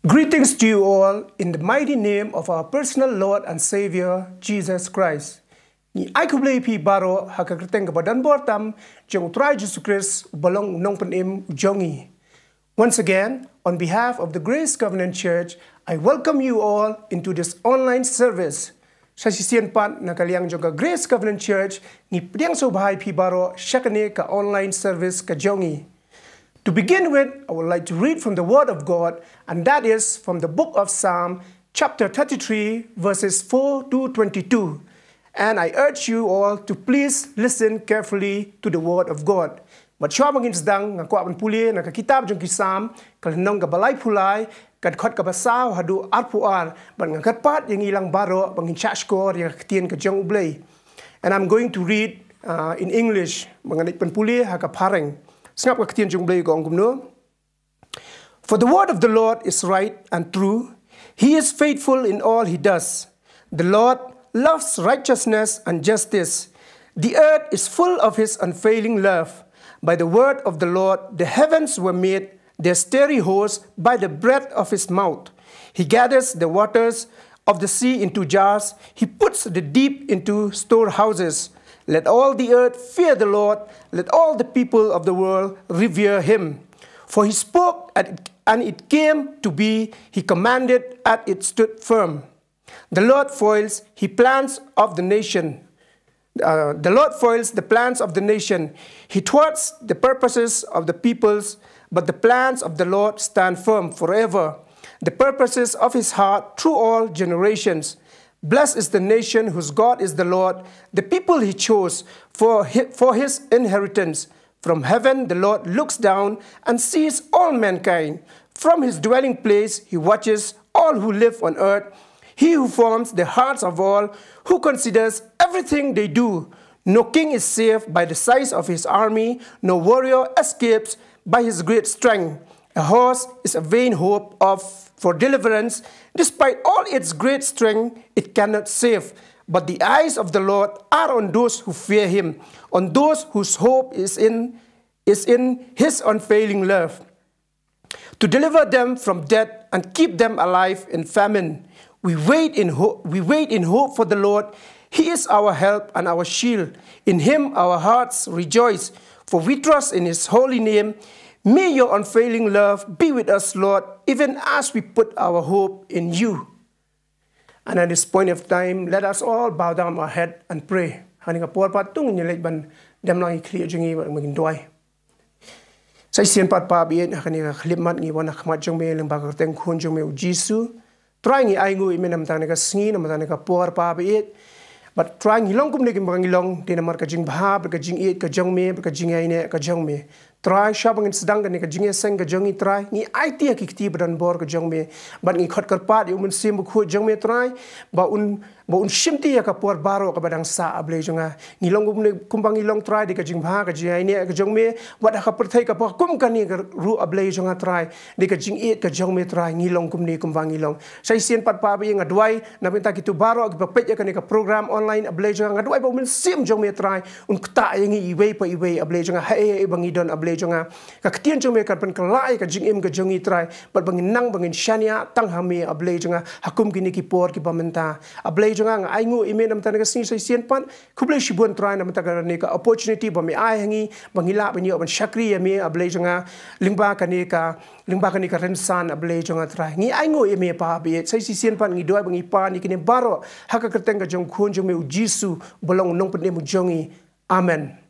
Greetings to you all in the mighty name of our personal Lord and Savior, Jesus Christ. Ni ai kublei pi baro hakakriteng kebadan bortam jong try Jesus Christ balong nong penim jongi. Once again, on behalf of the Grace Covenant Church, I welcome you all into this online service. Sa sisian pat na kaliang juga Grace Covenant Church ni pediang so bahay pi baro syakane ka online service ka jongi. To begin with, I would like to read from the Word of God, and that is from the book of Psalm, chapter 33, verses 4 to 22. And I urge you all to please listen carefully to the Word of God. But siya bangin sedang ngaku apan puli na kitab jong kisam kalenong kabalay pulay kad khot kabasaw hadu arpuar ban ngakat pat yang ilang baro bangin chashkor yang ketien ka jong ublay. And I'm going to read in English mengenai penpuli hakapareng. For the word of the Lord is right and true. He is faithful in all he does. The Lord loves righteousness and justice. The earth is full of his unfailing love. By the word of the Lord, the heavens were made, their starry host by the breath of his mouth. He gathers the waters of the sea into jars. He puts the deep into storehouses. Let all the earth fear the Lord. Let all the people of the world revere him. For he spoke and it came to be. He commanded and it stood firm. The Lord foils the plans of the nation. The Lord foils the plans of the nation. He thwarts the purposes of the peoples, but the plans of the Lord stand firm forever. The purposes of his heart through all generations. Blessed is the nation whose God is the Lord, the people he chose for his inheritance. From heaven the Lord looks down and sees all mankind. From his dwelling place he watches all who live on earth. He who forms the hearts of all, who considers everything they do. No king is saved by the size of his army, no warrior escapes by his great strength. A horse is a vain hope for deliverance. Despite all its great strength, it cannot save. But the eyes of the Lord are on those who fear him, on those whose hope is in his unfailing love, to deliver them from death and keep them alive in famine. We wait in hope for the Lord. He is our help and our shield. In him our hearts rejoice, for we trust in his holy name. May your unfailing love be with us, Lord, even as we put our hope in you. And at this point of time, let us all bow down our head and pray. Haning apor patung nyelek ban dem lang ikli jungi magin doy. Sa sian pat pa biet haning khlimat ngi wana khmat jong me leng ba ka teng khun jong me jisu. Try ngi ai ngu imenam tang ka sngi nam tang ka por pa biet. But try ngi long kum ne kim bang long dinamar ka jing bha ka jing it ka jong me ka jing ai ne ka jong me. Try shabang sedang kan ni kajingnya seng kajongi try ni IT akikti badan bor kajong me ban ni khot karpat yu mun sim khu jong me try ba un shimti ya kapor baro ka badang sa able jonga ni long kumbang ni long try di kajing bha ka jing ni kajong me wat ka perthai ka kum kan ni ru able jonga try di kajing it kajong me try ni long kum ni kumbang ni long sai sien pat pa bi ngadwai na benta kitu baro ka pet ya kan ni ka program online able jonga ngadwai ba mun sim jong me try un kta yang iwe pa iwe able jonga hai bangi don able jonga ka ketian jong me kan pen kelai ka jing im ka jongi try bat bangin nang bangin shania tang hame able jonga hakum kini ki por ki pamenta able jonga ai ngu ime nam tan ka sing sai sien pan kuble shibon try nam ta ka ne ka opportunity ba me ai hangi bangila banyo ban shakri me able jonga lingba ka ni ka rensan able jonga try ngi ai ngu ime pa be sai si sien pan ngi doi bangi pa ni kini baro haka kerteng ka jong khun jong me jisu bolong nong pen mu jongi amen.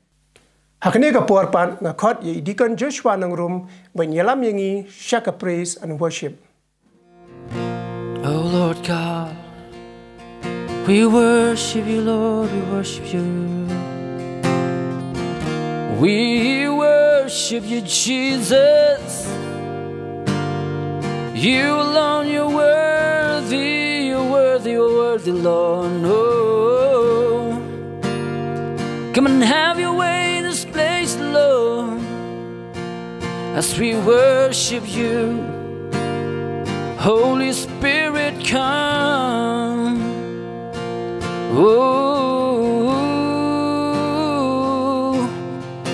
Hakne ka porpan nga khot ye Deacon Joshua nang room ban yalam yangi shaka praise and worship. Oh Lord God, we worship you, Lord, we worship you. We worship you, Jesus. You alone, you're worthy, you're worthy, you're worthy, Lord. Oh, come and have your way in this place, Lord, as we worship you. Holy Spirit, come. Oh,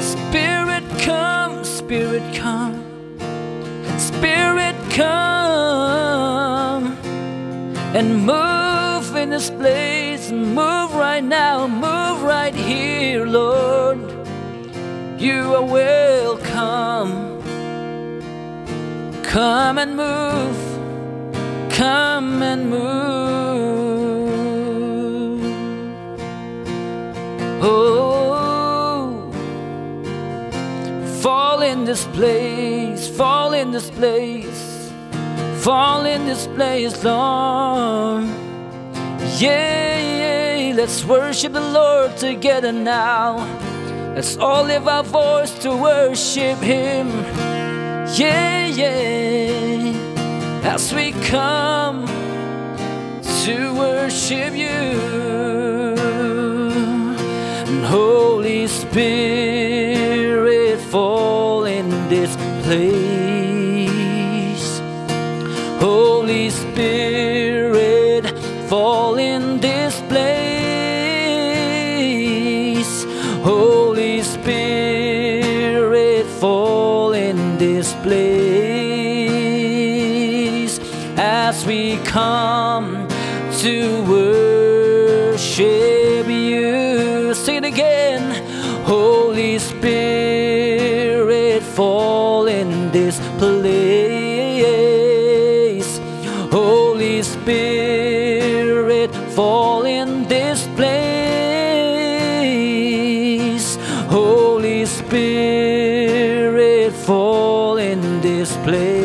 Spirit, come, Spirit, come, Spirit, come. and move in this place, move right now, move right here, Lord. You are welcome. Come and move, come and move. Oh, fall in this place, fall in this place, fall in this place, Lord. Yeah, let's worship the Lord together now. Let's all lift our voice to worship Him. Yeah, as we come to worship You. And Holy Spirit, fall in this place. Holy Spirit, fall in this place. Holy Spirit, fall in this place. As we come to worship You. Sing it again. Holy Spirit, fall in this place. Holy Spirit, fall in this place. Holy Spirit, fall in this place.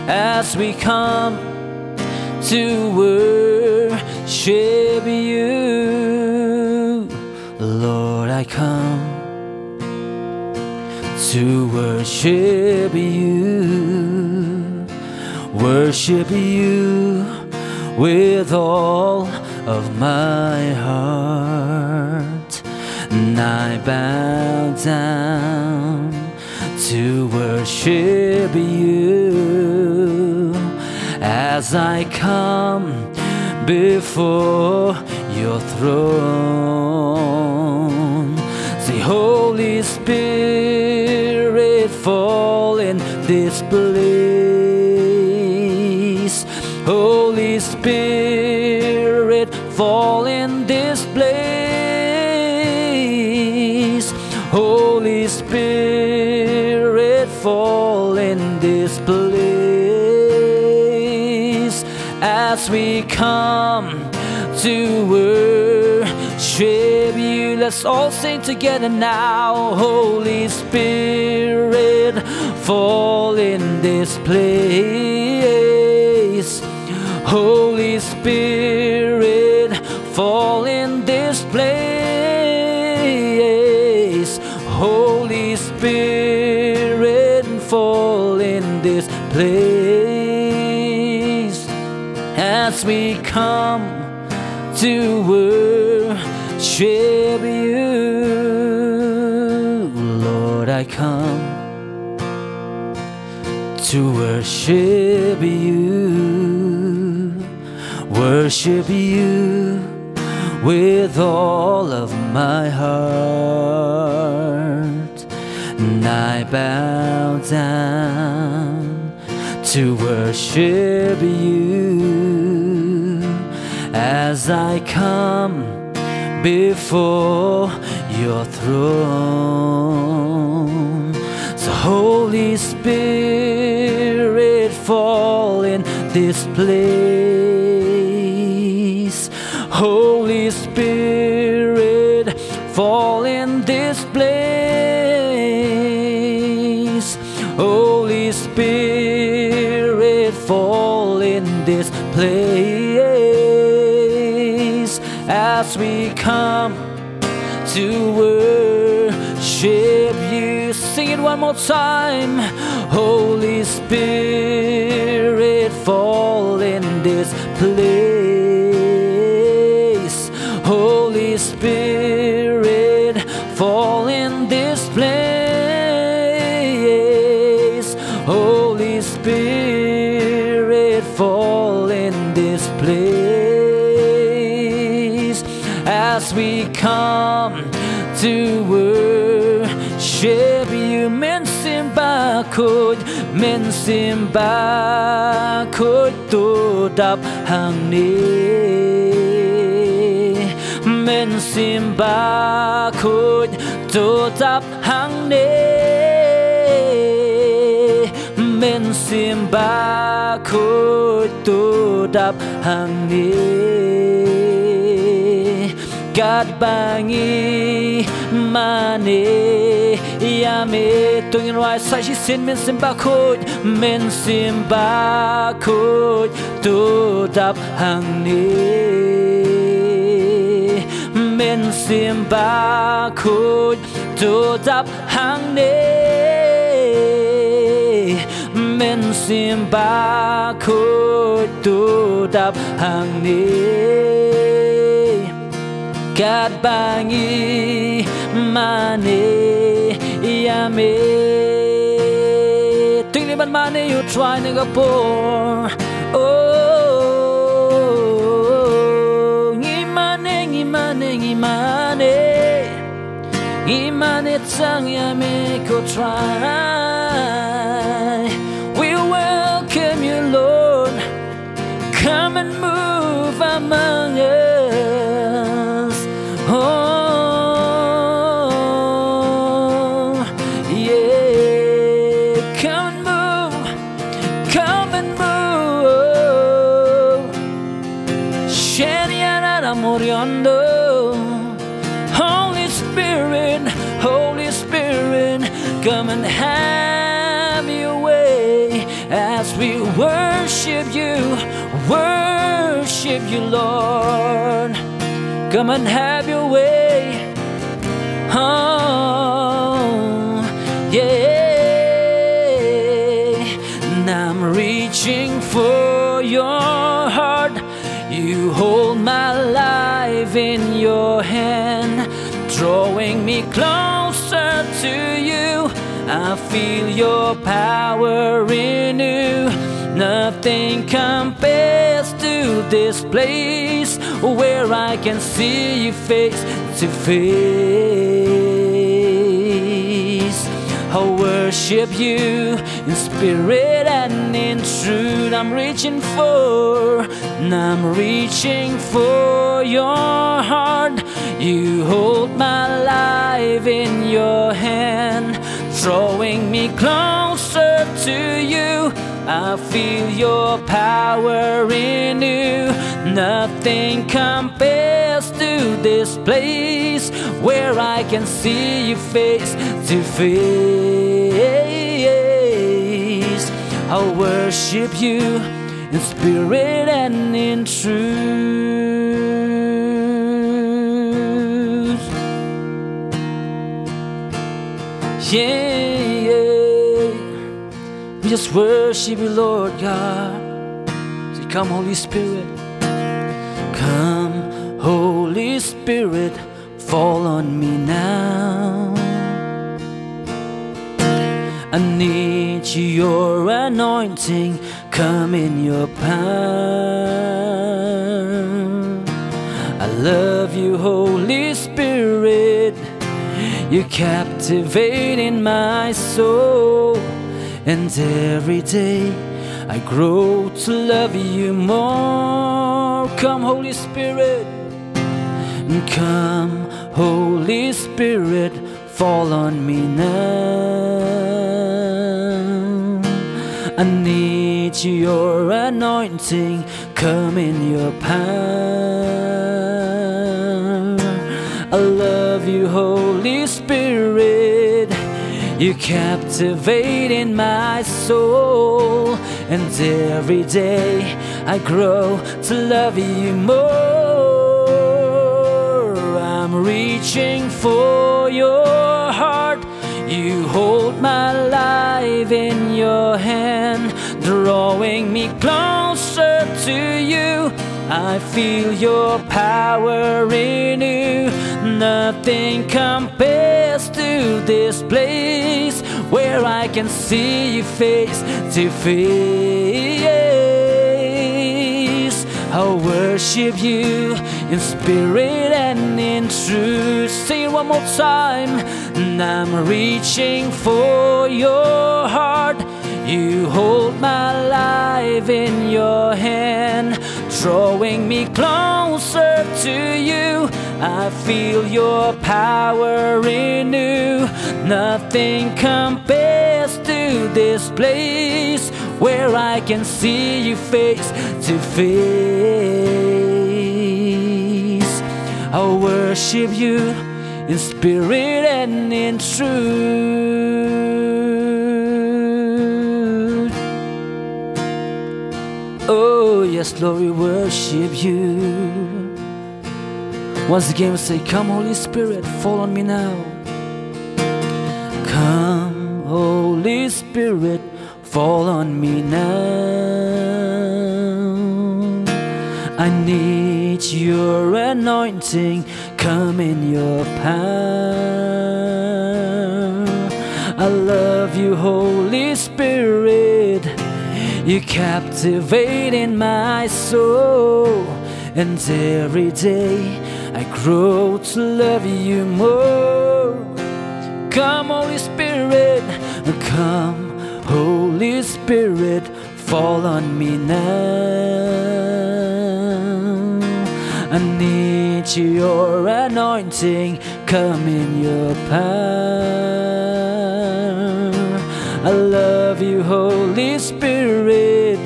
As we come to worship You. Lord, I come to worship You. Worship You with all of my heart. And I bow down to worship You. As I come before Your throne. Say, Holy Spirit, fall in this place. Holy Spirit, fall in this place. Holy Spirit, fall in this place. As we come to worship You. Let's all sing together now. Holy Spirit, fall in this place. Holy Spirit, fall in this place. Holy Spirit, fall in this place. As we come to worship You. Lord, I come to worship You. Worship You with all of my heart. And I bow down to worship You. As I come before Your throne. So Holy Spirit, fall in this place. Holy Spirit, fall in this place. Holy Spirit, fall in this place. As we come to worship You. Sing it one more time. Holy Spirit, fall in this place. Holy Spirit, fall in this place. Holy Spirit, fall in this place. As we come to worship You. Men simbakod tu đắp hàng ni men simba khôi tu đắp hàng ni men simba khôi tu đắp hàng ni God bangi mane yame tungin wai sai shi sin men simba khôi tu đắp hàng ni men simba khôi tu đắp hàng ni men simba khôi tu đắp hàng ni God bangi mane yame tuy ni ban mane you try nigga poor oh ngi mane tang yame ko try we welcome you Lord come and move among us. Oh, yeah, come and move. Sheniana Moriondo. Holy Spirit, come and have your way as we worship you, Lord. Come and have your way. Oh, yeah. And I'm reaching for your heart. You hold my life in your hand, drawing me closer to you. I feel your power renew. Nothing compares to this place where I can see you face to face. I'll worship you in spirit and in truth. I'm reaching for your heart. You hold my life in your hand, drawing me closer to you. I feel your power renew. Nothing compares to this place where I can see you face to face. I'll worship you in spirit and in truth. Yeah. We just worship you, Lord God. Say, come, Holy Spirit. Come, Holy Spirit, fall on me now. I need your anointing. Come in your power. I love you, Holy Spirit. You're captivating my soul. And every day I grow to love you more. Come, Holy Spirit. Come, Holy Spirit, fall on me now. I need your anointing. Come in your power. I love you, Holy Spirit. You're captivating my soul. And every day I grow to love you more. I'm reaching for your heart. You hold my life in your hand, drawing me closer to you. I feel your power renew. Nothing compares to this place where I can see you face to face. I'll worship you in spirit and in truth. Sing it one more time. And I'm reaching for your heart. You hold my life in your hand, drawing me closer to you. I feel your power renew. Nothing compares to this place where I can see you face to face. I'll worship you in spirit and in truth. Oh yes, Lord, we worship you. Once again we say, come Holy Spirit, fall on me now. Come Holy Spirit, fall on me now. I need your anointing, come in your power. I love you, Holy Spirit. You captivate in my soul, and every day I grow to love you more. Come Holy Spirit, come Holy Spirit, fall on me now. I need your anointing, come in your power. I love you, Holy Spirit.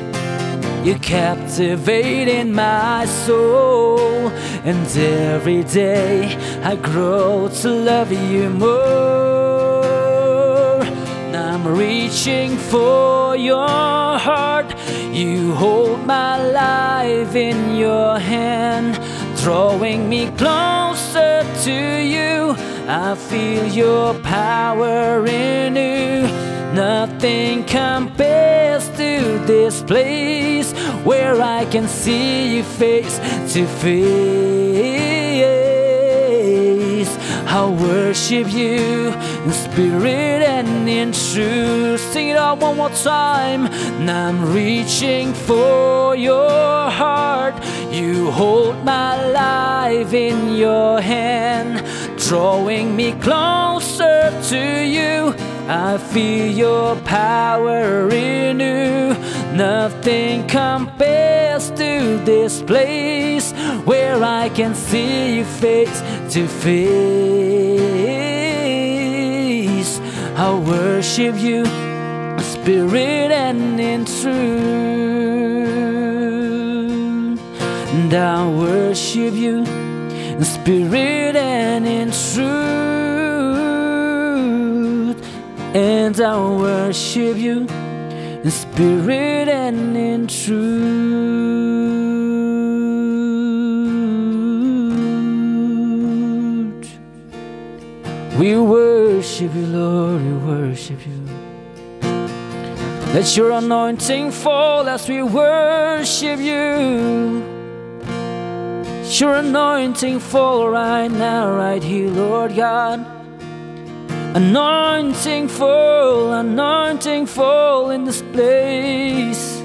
You captivate in my soul, and every day I grow to love you more. Now I'm reaching for your heart. You hold my life in your hand, drawing me closer to you. I feel your power renew. Nothing compares to this place where I can see you face to face. I'll worship you in spirit and in truth. Sing it out one more time. Now I'm reaching for your heart. You hold my life in your hand, drawing me closer to you. I feel your power renew. Nothing compares to this place where I can see you face to face. I'll worship you in spirit and in truth. And I'll worship you in spirit and in truth. And I'll worship you in spirit and in truth. We worship you, Lord, we worship you. Let your anointing fall as we worship you. Your anointing fall right now, right here, Lord God. Anointing fall in this place.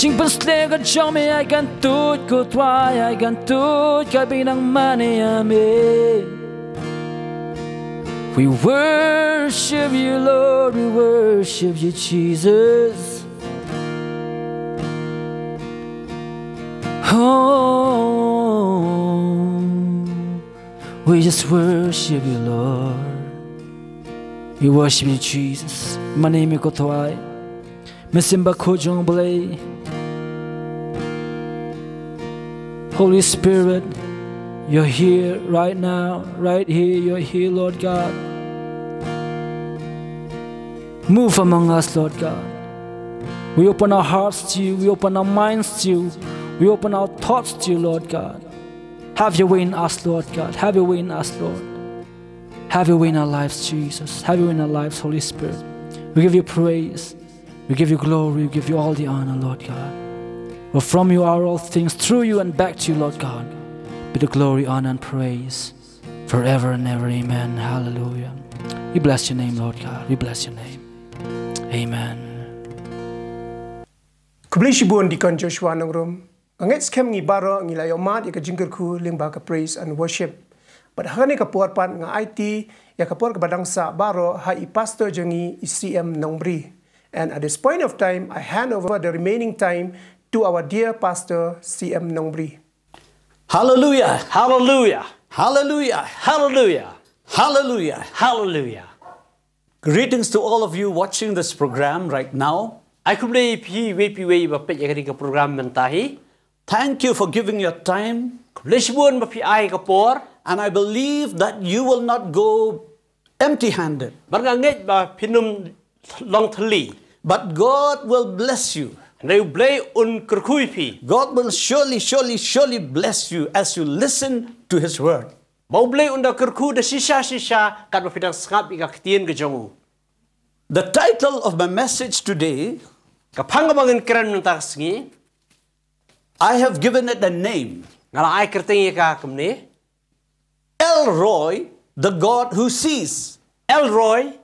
Ching pasle ka chome ay kan tut ko twai ay kan tut ka binang mani ame. We worship you, Lord, we worship you, Jesus. Oh, we just worship you, Lord. We worship you, Jesus. My name is Kotwai. Mesimba Kojong Blay. Holy Spirit, you're here right now, right here. You're here, Lord God. Move among us, Lord God. We open our hearts to you. We open our minds to you. We open our thoughts to you, Lord God. Have your way in us, Lord God. Have your way in us, Lord. Have your way in our lives, Jesus. Have your way in our lives, Holy Spirit. We give you praise. We give you glory. We give you all the honor, Lord God. For from you are all things, through you and back to you, Lord God. Be the glory, honor, and praise forever and ever. Amen. Hallelujah. We bless your name, Lord God. We bless your name. Amen. Kublishibun di kan Joshua nangrum. Angets kem ngi baro ngi layo mat ya ka jingker ku limba ka praise and worship. But hane ka puarpan nga IT ya ka puar ka badang sa baro ha I pastor jangi ICM Nongbri. And at this point of time, I hand over the remaining time to our dear Pastor C.M. Nongbri. Hallelujah. Hallelujah. Hallelujah. Hallelujah. Hallelujah. Hallelujah. Greetings to all of you watching this program right now. Ai cũng đây pi we ba pe cái program mentahi. Thank you for giving your time. Lisbon ba pi ai ka por. And I believe that you will not go empty-handed. Barang nget ba pinum long thali. But God will bless you. Reu blay un kerkui pi. God will surely bless you as you listen to His word. Bau blay un da kerku da sisa kat ba pidang sngap ika ktien ke jongu. The title of my message today, Kapang bangen keren mentak sengi. I have given it a name. Ngala ai kerteng ka kemne. El Roy, the God who sees. Elroy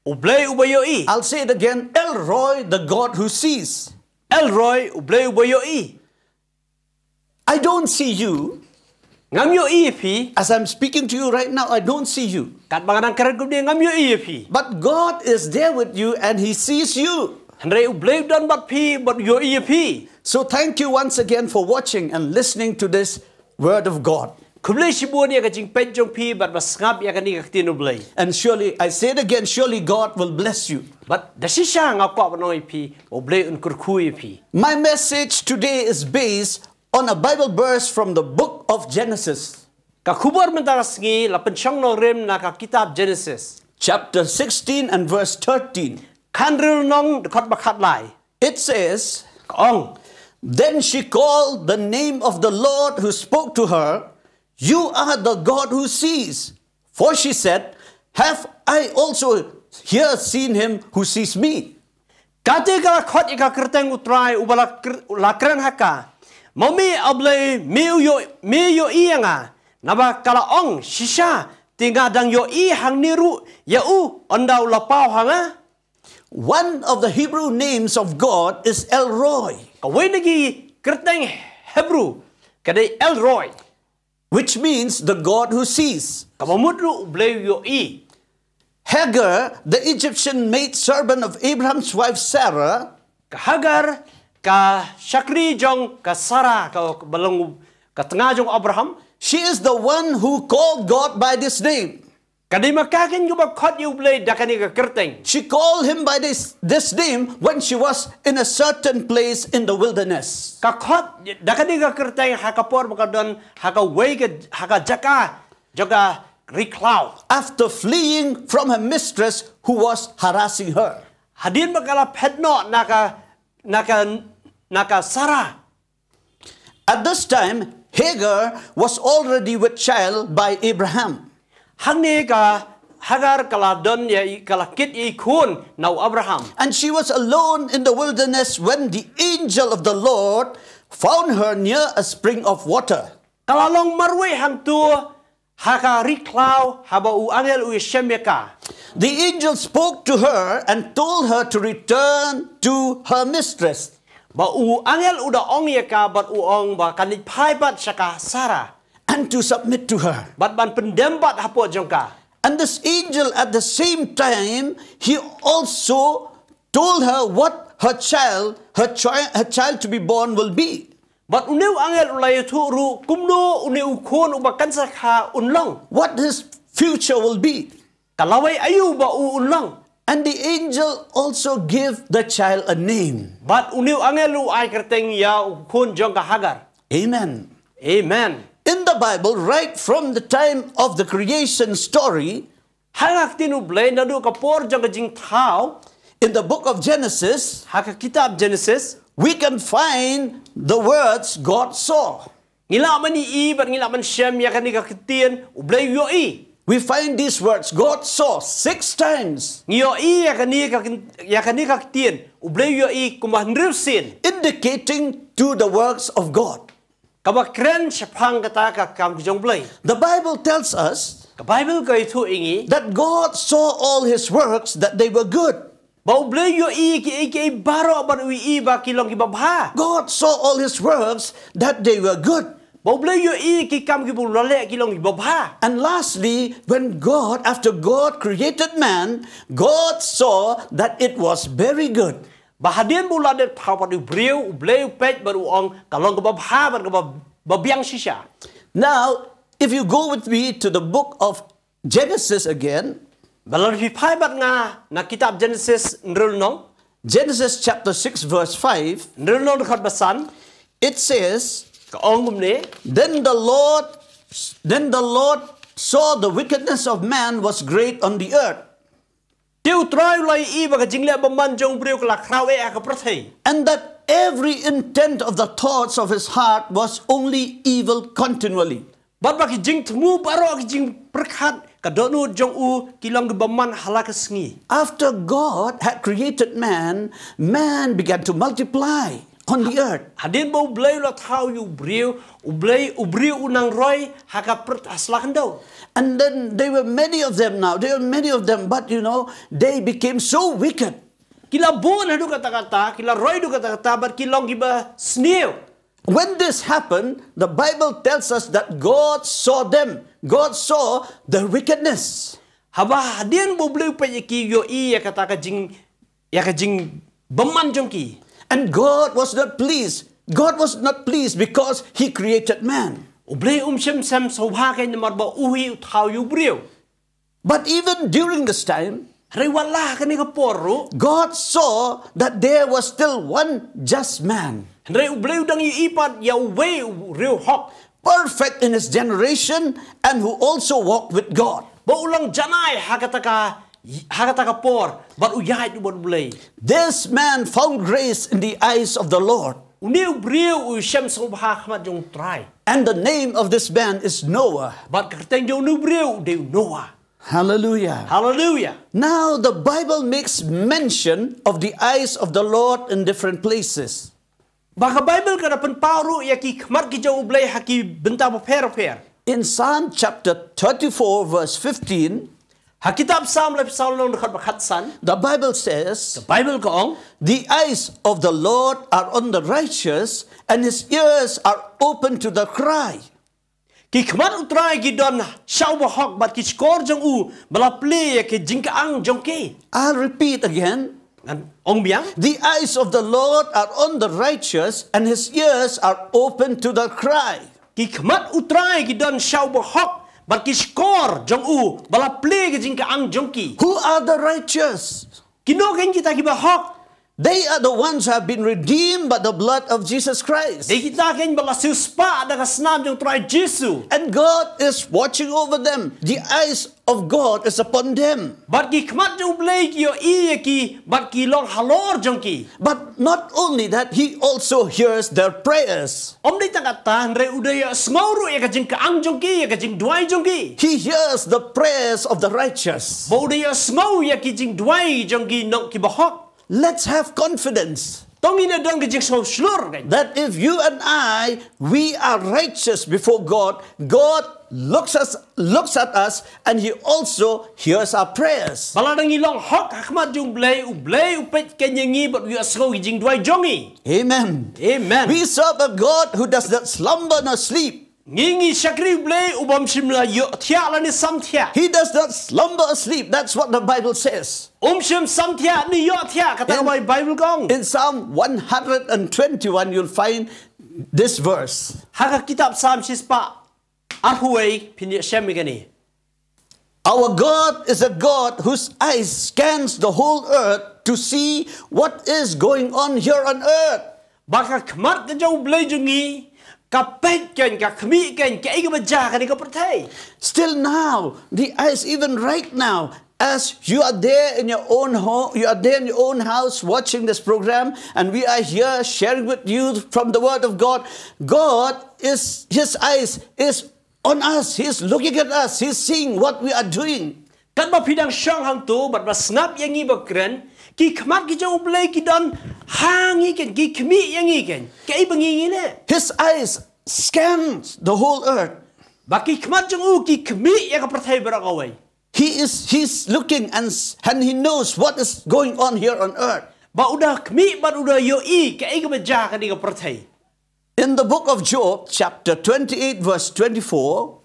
ublay ubayoi. I'll say it again. El Roy, the God who sees. Elroy ublay ubayoi. I don't see you. Ngam yo pi. As I'm speaking to you right now, I don't see you. Kat bangan keren kumne ngam yo pi. But God is there with you and He sees you. Henry ublay don bat pi bat yo pi. So thank you once again for watching and listening to this word of God. Kublay sibon ya kajing penjong pi bat basngap ya kani kaktin ublay. And surely, I say it again, surely God will bless you. But dasisha ngakwa banoy pi ublay un kurkui pi. My message today is based on a Bible verse from the book of Genesis. Ka khubor mentas ngi la penchang no rem na ka kitab Genesis. Chapter 16 and verse 13. Kanril nong dekot bakat lai. It says, Ong. Then she called the name of the Lord who spoke to her, "You are the God who sees." For she said, "Have I also here seen him who sees me?" Kate ka khot ika kerteng utrai ubala lakran haka. Mami ablay me yo ianga. Naba kala ong shisha tinga dang yo I hang niru ya u ondau lapau hanga. One of the Hebrew names of God is El Roy, Kawai lagi kerteng Hebrew kadai Elroy. which means the God who sees. Kamamudlu ublay yo I. Hagar, the Egyptian maidservant of Abraham's wife Sarah, Kahagar ka Shakri jong ka Sarah ka balong ka tengah jong Abraham. she is the one who called God by this name. Kadai makakin yo ba khot yo ublay dakani ka kerteng. She called him by this name when she was in a certain place in the wilderness. Kakot dakani ka kerteng hakapor makadon haka way haka jaka joga recloud. After fleeing from her mistress who was harassing her. Hadin makala pedno naka Sarah. At this time, Hagar was already with child by Abraham. Hangni ka Hagar kala don ya kala kit ikun now Abraham. And she was alone in the wilderness when the angel of the Lord found her near a spring of water. Kala long marwe hang tu haka recloud haba u angel u shemeka. The angel spoke to her and told her to return to her mistress. Ba u angel uda ong ya ka bat u ong ba kanit pai bat saka Sarah. And to submit to her. Bat ban pendembat hapo jongka. And this angel at the same time, he also told her what her child to be born will be. But uneu angel ulay turu kumno uneu kon ubakan sakha unlong. What his future will be. Kalaway ayu ba unlong. And the angel also gave the child a name. But uneu angel u ay kerteng ya kon jongka Hagar. Amen. Amen. In the Bible, right from the time of the creation story, Hangak tinu blay nadu kapor jongka jing tau. in the book of Genesis, Haka kitab Genesis. we can find the words God saw. Ngila man I bat ngila man Shem ya kanika kitien ublay yo I. We find these words God saw 6 times, Ngiyo I ya kanika kitien ublay yo I kumah sin. indicating to the works of God. Kabakren syapang kata ka kam jong blay. The Bible tells us Ka Bible ko itu ingi. that God saw all His works, that they were good. Bau blay yo I ki baro ban ui I ba kilong ki babha. God saw all His works, that they were good. Bau blei yo I ki kam ki bul lale ki long ibabha. And lastly, when God, after God created man, God saw that it was very good. Bahadian bula de thau pa du breu blei pet baru ong kalong ke babha bar ke babiang sisa. Now, if you go with me to the book of Genesis again, Balar fi phai bat nga kitab Genesis nrul nong Genesis chapter 6 verse 5, nrul nong dekat basan it says, ke ong kumne Then the Lord saw the wickedness of man was great on the earth, tiu troi lai I ba ka jingle baman jong breu ka krau e ka prathei. and that every intent of the thoughts of his heart was only evil continually. Bat ba ki jing tmu baro ki jing perkhat ka donu jong u ki long ke baman hala ka sngi. After God had created man, man began to multiply on the earth. Hadin bau blei la thau yu breu u breu unang roi ha ka prat aslakan dau. And then there were many of them now. There were many of them, but they became so wicked. Kila bon hadu kata-kata, kila roi du kata-kata, but kilong giba snew. When this happened, the Bible tells us that God saw them. God saw the wickedness. Haba hadin bo bleu pa ki yo I ya kata ka jing baman jong ki. And God was not pleased. God was not pleased because He created man. Blei sem sobha ka namar ba uhi thau yu breu. But even during this time, Rei wala ka ni ka porro. God saw that there was still one just man, Rei bleu dang I ipat ya we reu hok. perfect in his generation and who also walked with God. Ba ulang janai ha kata ka por, but uyai du bon blei. This man found grace in the eyes of the Lord. Uniu breu sem sobha khmat jong trai. And the name of this man is Noah. But kerteng jong nu breu de Noah. Hallelujah. Hallelujah. Now the Bible makes mention of the eyes of the Lord in different places. Baka Bible ka dapat paru ya ki khmat ki jong blei haki benta ba fer. In Psalm chapter 34 verse 15, Hakitab Psalm le Psalm long dekat bakhat san. the Bible says, Bible ka ong The eyes of the Lord are on the righteous, and his ears are open to the cry. ki khmat utrai ki don shau ba hok bat ki skor jong u bala ple ya ki jingka ang jong ki. I'll repeat again. An ong biang The eyes of the Lord are on the righteous, and his ears are open to the cry. ki khmat utrai ki don shau ba hok bat ki skor jong u bala ple ki jingka ang jong ki. Who are the righteous? Kino ken kita ki ba hok. They are the ones who have been redeemed by the blood of Jesus Christ. De kita ken bala spa da ka snam jong trai Jesu. And God is watching over them. The eyes of God is upon them. Bat ki khmat jong blei ki yo I ki bat ki long halor jong ki. But not only that, He also hears their prayers. Om dei takata re udaya sngoro ya ka jingka ang jong ki ya ka jing duai jong ki. He hears the prayers of the righteous. Bo udaya sngo ya ki jing duai jong ki nok ki ba hok. Let's have confidence Tong ina dong ki jing so slur kan. that if you and I, we are righteous before God, God looks at us and He also hears our prayers. Bala dang ilong hok khmat jong blei u pet ken yangi but yu sngo ki jing duai jongi. Amen. Amen. We serve a God who does not slumber nor sleep. Ngingi sakri blei u bam simla yo thia la ni sam thia. He does not slumber or sleep. That's what the Bible says. Sim sam thia ni yo thia kata by Bible kong. In Psalm 121, you'll find this verse. Haka kitab Psalm sispa arhuai pini shemi gani. Our God is a God whose eyes scans the whole earth to see what is going on here on earth. Baka khmat ka jong blei jongi. Kapet ken ka khmi ken ke ga baja ka ni ka prathai. Still now, the eyes, even right now, as you are there in your own home, you are there in your own house watching this program, and we are here sharing with you from the Word of God. His eyes is on us. He is looking at us. He is seeing what we are doing. Kan ba pidang syang hang tu bat ba snap yangi ba kren ki khmat ki jong blei ki don hangi ken ki khmi yangi ken ke bangi ne. His eyes scans the whole earth. Ba ki khmat jong u ki khmi ya ka prathai bara ka wai. He's looking and he knows what is going on here on earth. Ba udah khmi ba udah yo I ke ga baja ka ni ka prathai. In the book of Job, chapter 28, verse 24,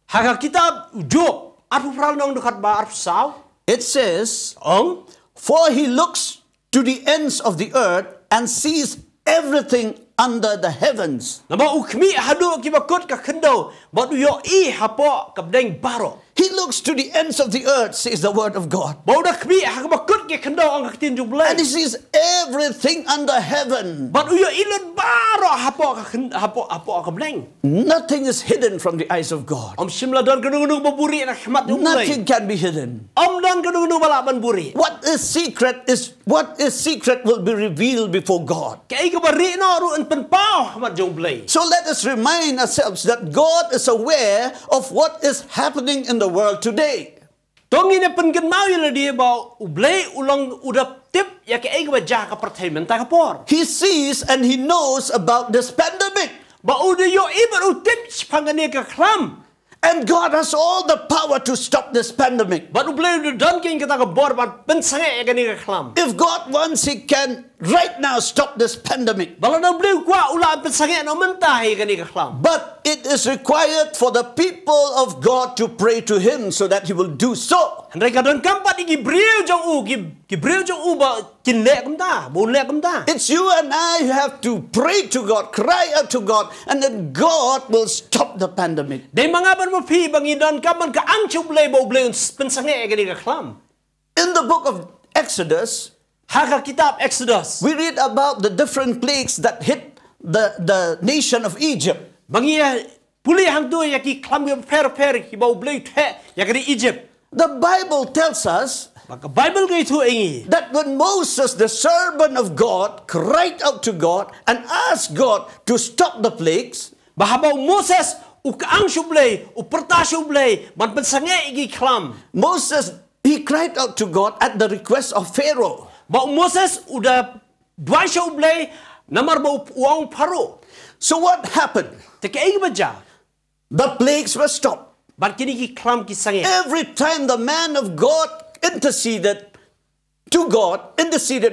Haka kitab Job arpu pral nong dekat ba arpu saw. it says, Ong "For he looks to the ends of the earth and sees everything under the heavens." nama ukmi hadu ki bakut ka khendo bot yo I hapo ka deng baro. He looks to the ends of the earth, says the word of God. Bau dak mi ha bakut ki khendo ang ka tin juble. And he sees everything under heaven. Bot yo ilon baro hapo ka deng. Nothing is hidden from the eyes of God. Om simla don kadung baburi na khmat juble. Nothing can be hidden. Om don kadung balaban buri. What is secret will be revealed before God. Kai ka bari no ru en pen pau khmat juble. So let us remind ourselves that God is aware of what is happening in the world today. Tongi ne pen gen mau yela dia ba ublei ulang udap tip ya ke ai ba ja ka perthai men ta ka por. He sees and he knows about this pandemic. Ba ude yo iber utip spangane ka khlam. And God has all the power to stop this pandemic. Ba ublei ude don king kita ka bor ba pen sange ya ka khlam. If God wants, he can right now stop this pandemic. Bala na ublei kwa ula pen sange no mentah ya ka khlam. But it is required for the people of God to pray to him so that he will do so. Handai ka don kampat ki briu jong u ki briu jong u ba kin le kum ta, bon le kum ta. It's you and I who have to pray to God, cry out to God, and then God will stop the pandemic. Dei mangaban mo phi bangi don kaman ka ang chublei ba ublei pen sange ya ka khlam. In the book of Exodus, Haka kitab Exodus. we read about the different plagues that hit the nation of Egypt. Bangi puli hang tu ya ki khlam ki per ki ba ublei the ya ka Egypt. The Bible tells us Maka Bible kay tu ingi. that when Moses, the servant of God, cried out to God and asked God to stop the plagues, Bahabaw Moses ukaang shublay uperta shublay man pensange igi khlam. Moses, he cried out to God at the request of Pharaoh. Ba Moses udah dua shublay namar ba uang Pharaoh. So what happened? Teke igi baja. The plagues were stopped. Ban kini ki khlam ki sange. Every time the man of God interceded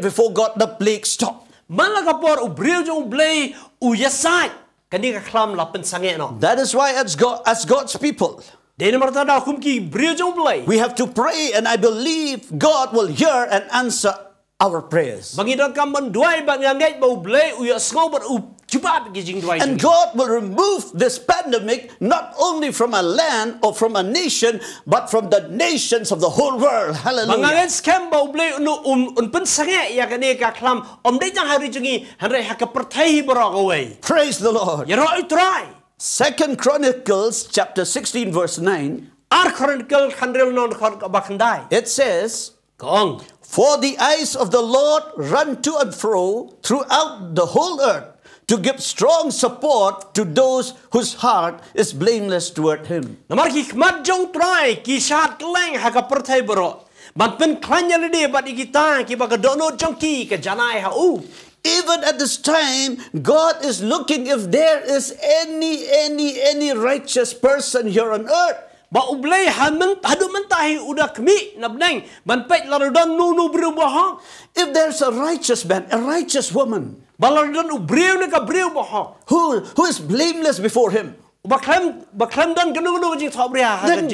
before God, the plague stopped. Malagapor ubril jong blay uyasai kani ka khlam la pensange no. That is why as God's people, De namar ta da kum ki bril jong blay. we have to pray, and I believe God will hear and answer our prayers. Bangi don kam man duai ba ngangai ba ublay uyas ngau ba cuba ki jing duai. And God will remove this pandemic not only from a land or from a nation, but from the nations of the whole world. Hallelujah. Mangangan scam ba ublay un pensange ya kani ka khlam om de jang hari jungi hanre haka perthai bro away. Praise the Lord. Ya roi try. 2 Chronicles chapter 16 verse 9, Ar chronicle khandrel non khon ka bakhandai. it says, Kong. "For the eyes of the Lord run to and fro throughout the whole earth to give strong support to those whose heart is blameless toward him." Namar ki khmat jong try ki shat kleng haka perthai bro. Ban pen klanya lede bat ikita ki ba dono jong ki ka janai ha u. Even at this time, God is looking if there is any righteous person here on earth. Ba ublay hamen hadu mentahi udah kmi nabneng ban pet larudan nu berubah. If there's a righteous man, a righteous woman, Balarudan ubriu ne ka briu bah. who is blameless before him, Baklam dan kenu jing thobria then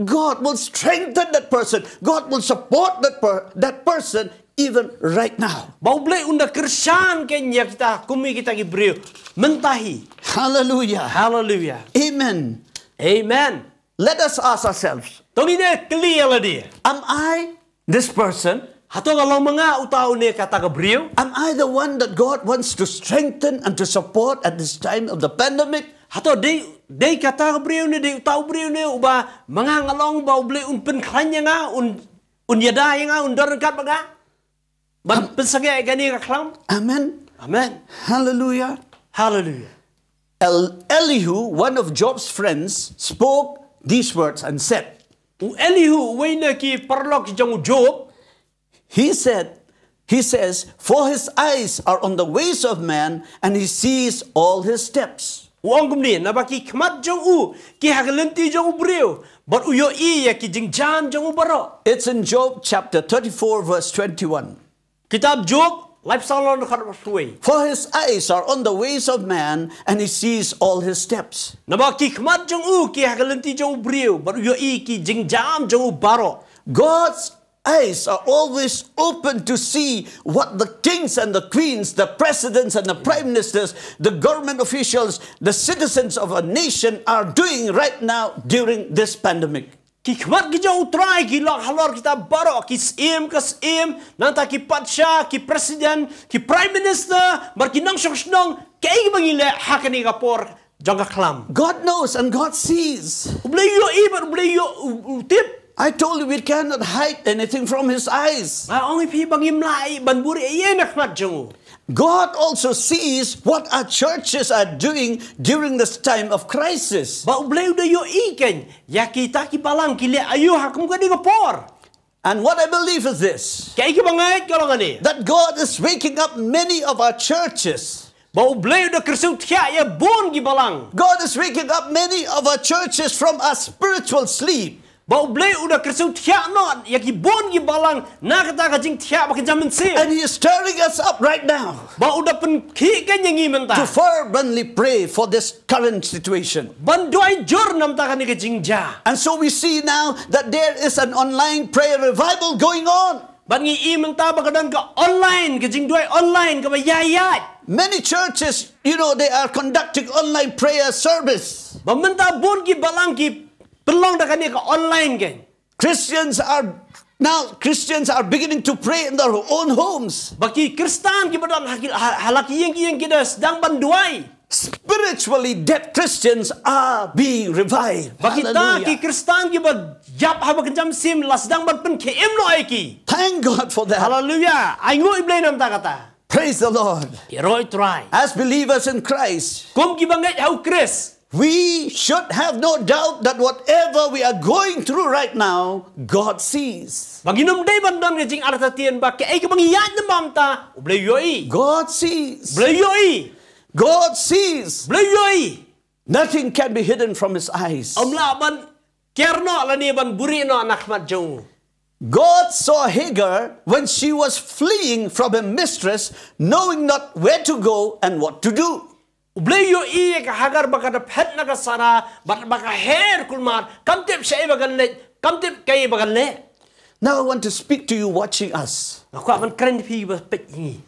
God will strengthen that person. God will support that person even right now. Ba ublay unda kersan kenya kita kumi kita ki briu mentahi. Hallelujah. Hallelujah. Amen. Amen. Let us ask ourselves, Tong ini clear lah dia. am I this person? Hato kalau mga utaw ni kata ka briu. Am I the one that God wants to strengthen and to support at this time of the pandemic? Hato day kata ka briu ni day utaw briu ni uba mga ngalong ba ublay pen klanya nga yada nga doran kat baga. Ban pensagay gani ka klam. Amen. Amen. Hallelujah. Hallelujah. Elihu, one of Job's friends, spoke these words and said, Elihu way na ki parlok jang Job. He says, "For his eyes are on the ways of man, and he sees all his steps." Uang kumni nabaki kmat jang ki hagalenti jang briu. But uyo iya ki jing jan jang baro. It's in Job chapter 34 verse 21. Kitab Job lifestyle on the way. For his eyes are on the ways of man, and he sees all his steps. Naba ki khmat jong u ki hakalenti jong brio, but yo I ki jingjam jong u baro. God's eyes are always open to see what the kings and the queens, the presidents and the prime ministers, the government officials, the citizens of a nation are doing right now during this pandemic. Ki khmat ki jong utrai ki lok halor kita baro ki sim nanta ki patsha ki president ki prime minister bar ki nang shnong kay bangile hakani ka por jong ka klam. God knows and God sees. Ublay yo ibar ublay yo tip. I told you we cannot hide anything from his eyes. Only pi bangim lai ban buri ye na khmat jong. God also sees what our churches are doing during this time of crisis. Ba ublay da yo iken ya kita ki balang ki le ayu hakum ka di ka por. And what I believe is this, Kay ki bangay kalongani. that God is waking up many of our churches. Ba ublay da kersu thya ya bon ki balang. God is waking up many of our churches from our spiritual sleep. Ba ublay udah kersu thya not ya ki bon ki balang na kata ka jing thya ba jamin se. And He is stirring us up right now Ba udah pen ki kan yang to menta. fervently pray for this current situation. Ban doi jor nam ta kan ka jing ja. And so we see now that there is an online prayer revival going on. Ban ngi menta ba kadan ka online ka jing doi online ka ba yayat. Many churches, they are conducting online prayer service. Ba menta bon ki balang ki pelong da kan ka online kan. Christians are beginning to pray in their own homes. Baki Kristan ki badan halaki yang kita sedang banduai. Spiritually dead Christians are being revived. Baki ta ki Hallelujah. Kristan ki bad yap ha ba jam sim las sedang ban pen ke em no ai ki. Thank God for that. Hallelujah. Ai ngoi blay nam ta kata. Praise the Lord. Roy try. As believers in Christ, Kom ki bangai hau Chris. we should have no doubt that whatever we are going through right now, God sees. Bagi num day bandam ke jing arta tien ba ke ai ke bangi yat na mamta. Blay yoi. God sees. Blay yoi. God sees. Blay yoi. Nothing can be hidden from His eyes. Amla ban kerno la ni ban buri no nakmat jong. God saw Hagar when she was fleeing from her mistress, knowing not where to go and what to do. Blay yoi ka hagar baka da phet na ka sara baka hair kulmar kamtip siya bagan le kamtip kay bagan le. Now I want to speak to you watching us. Ako man kren pi ba pet ni.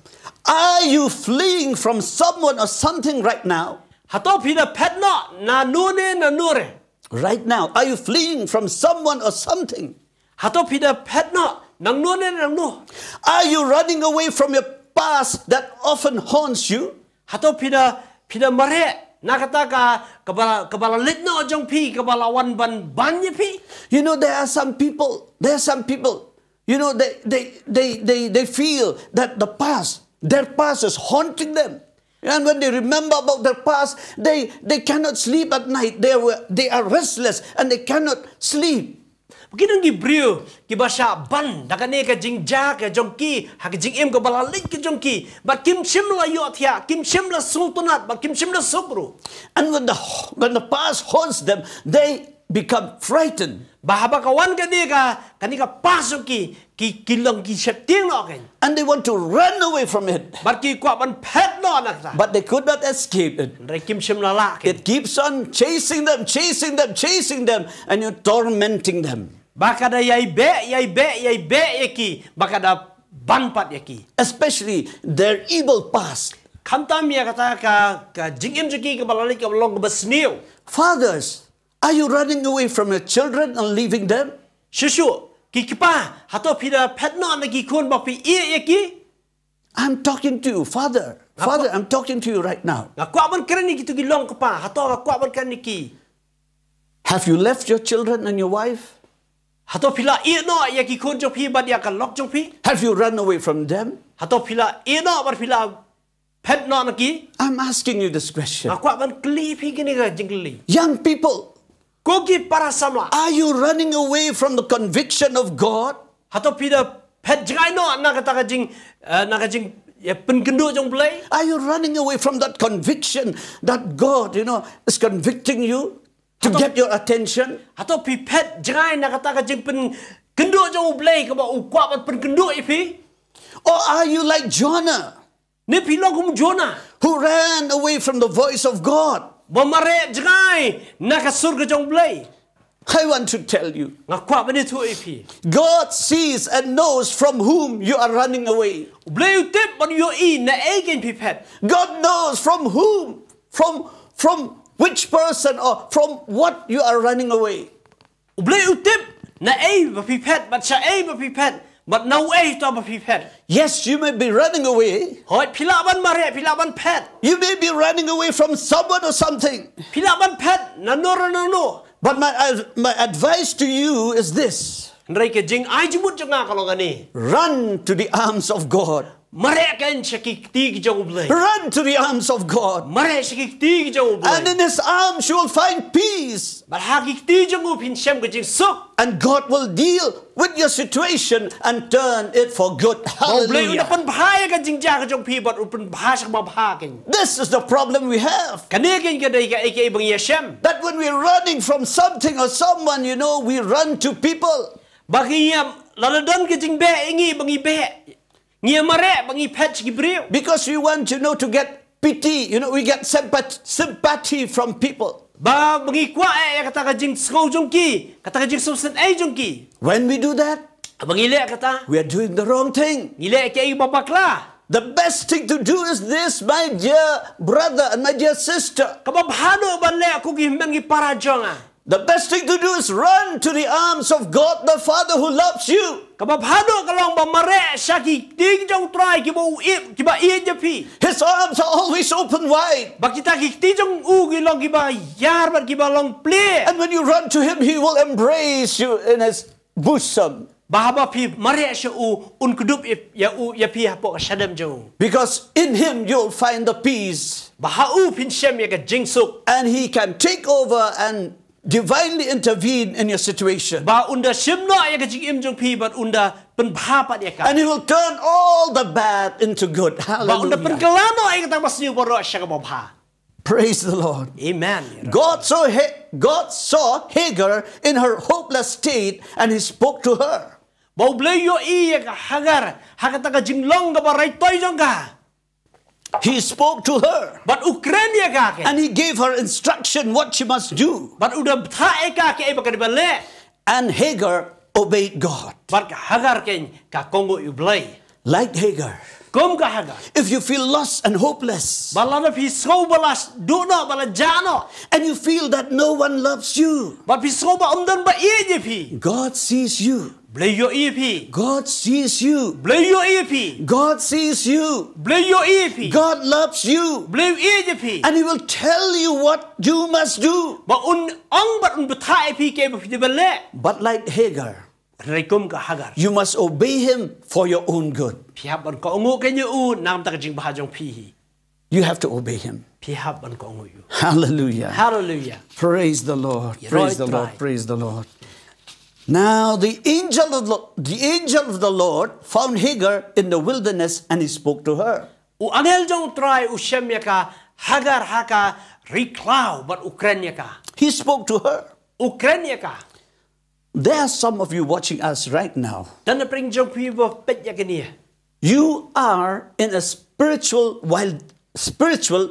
Are you fleeing from someone or something right now? Hato pi da pet no na nune na nure. Right now, are you fleeing from someone or something? Hato pi da pet no nang nune nang no. Are you running away from your past that often haunts you? Hato pi da mare nakata ka kabala lit no jong pi kabala wan ban ye pi. There are some people, they feel that their past is haunting them. And when they remember about their past, they cannot sleep at night. They are restless and they cannot sleep. Beginang Gibril, kibasha ban, dakane ka jing ja ka jongki, hak jing em ka balalik ka jongki, but kim shimla yothya, kim shimla sultanat, but kim shimla sobru. And when the past haunts them, they become frightened. Bahaba kawan ka ni ka pasok ki kilong ki septing no ken. And they want to run away from it. But ki kwa ban pet no nakta. But they could not escape it. Re kim shimla la ken. It keeps on chasing them, and you're tormenting them. Baka da yai be yaki, baka da ban pat yaki. Especially their evil past. Kamtam ya kata ka jing em jaki ka balalik ka long ka basniu. Fathers, are you running away from your children and leaving them? Shushu, kikipa, hato pida pet no na gikun bapi yaki. I'm talking to you, Father. Father, I'm talking to you right now. Na kwa ban krani gitu gilong kapa, hato kwa ban krani ki. Have you left your children and your wife? Hato pila no yaki kun jong pi badia ka lok jong pi. Have you run away from them? Hato pila no bar pila pet no na ki. I'm asking you this question. Na kwa ban kli pi gini ka jingli. Young people, Kogi para samla. are you running away from the conviction of God? Hato pida pet jgai no na kata ka jing ya pengendu jong blay. Are you running away from that conviction that God, is convicting you to get your attention? Hato pi pet jgai na kata ka jing pengendu jong blay ka ba ukwa ban pengendu ipi. Or are you like Jonah, Ni pilong kum Jonah. who ran away from the voice of God? Bomare jangai nakasurga jong blay. I want to tell you, Ngakwa bani tu ipi. God sees and knows from whom you are running away. Blay utip ban yo na again pipet. God knows from whom, from which person or from what you are running away. Blay utip na ba pipet but sa ba pipet but now to ba pipet. Yes, you may be running away. Hoy pilaban mare pilaban pet. You may be running away from someone or something. Pilaban pet na no. But my advice to you is this. Nray ke jing ay jimut janga kalongani. Run to the arms of God. Mare kan sakikti jong blay. Run to the arms of God. Mare sakikti jong blay. And in His arms you will find peace. But hakikti jong upin syam ke jing suk. And God will deal with your situation and turn it for good. Blay Hallelujah. unapan bahaya ka jing jaga jong pi but upan bahasa mabahakin. This is the problem we have. Kanikin ka day ka ike ibang yashem. That when we're running from something or someone, we run to people. Bagi niya laladan ka jing be ingi bangi be. Niya mare bangi pet gibriu. Because we want, to get pity. We get sympathy from people. Ba bangi kwa kata ka jing sngau jong ki. Kata ka jing sumsen ay jong ki. When we do that, Bangi le kata. we are doing the wrong thing. Ngile ka ibabakla. The best thing to do is this, my dear brother and my dear sister. Kababhano ban le ako gihimben gi parajonga. The best thing to do is run to the arms of God the Father who loves you. Kababhano kalong ba mare saki ting jong try kibo ip kiba iye japi. His arms are always open wide. Bakita ki ting jong ugi long kiba yar ban kiba long play. And when you run to Him, He will embrace you in His bosom. Bahaba pi mare sya un kudup ya pi hapo shadam jong. Because in Him you'll find the peace. Bahau pin syam ya ka jingsuk. And He can take over and divinely intervene in your situation. Ba unda simno ya ka jing im jong pi but unda pen bhapat ya ka. And He will turn all the bad into good. Ba unda pen Hallelujah. kelano ay ka mas niyo boro sya ka babha. Praise the Lord. Amen. God saw Hagar in her hopeless state and He spoke to her. Bau bleyo iya ka hagar hakata ka jinglong ka baray toy jong ka. He spoke to her. But Ukraine ka ke. And He gave her instruction what she must do. But udah thae ka ke iba ka dibale. And Hagar obeyed God. But ka hagar ken ka kongo ublay. Like Hagar. Kom ka hagar. If you feel lost and hopeless, Balana pi so balas duno bala jano. and you feel that no one loves you, But pi so ba umdan ba iye pi. God sees you. Bleyo iye pi. God sees you. Bleyo iye pi. God sees you. Bleyo iye pi. God loves you. Bleyo iye pi. And He will tell you what you must do. Ba un ang bat un thae pi ke ba dibale. But like Hagar, Rekom ka hagar. you must obey Him for your own good. Pihap ban ko ungu kenyo nam ta ka jing bahajong pi. You have to obey Him. Pihap ban ko ungu yu. Hallelujah. Hallelujah. Praise the Lord. You're Praise right, the Lord. right. Praise the Lord. Now the angel of the Lord found Hagar in the wilderness and he spoke to her. U angel jong try u syemya ka hagar haka riklau bat Ukraine ka. He spoke to her. Ukraine ka. There are some of you watching us right now. Dan na pring jong pibo pet ya kaniya. You are in a spiritual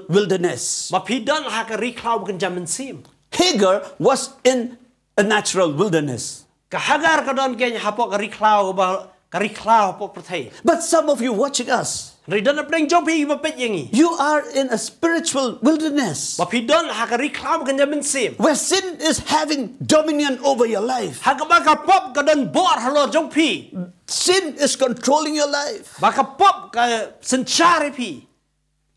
wilderness. Mapidan haka riklau kan jaman sim. Hagar was in a natural wilderness. Ka hagar ka don kenya hapo ka riklau ba ka riklau po protay. But some of you watching us, Dan na pring jong pibo pet yangi. you are in a spiritual wilderness Mapidan haka riklau kan jaman sim. where sin is having dominion over your life. Haka ba ka pop ka don bor halo jong pi. Sin is controlling your life. Ba ka pop ka senchari pi.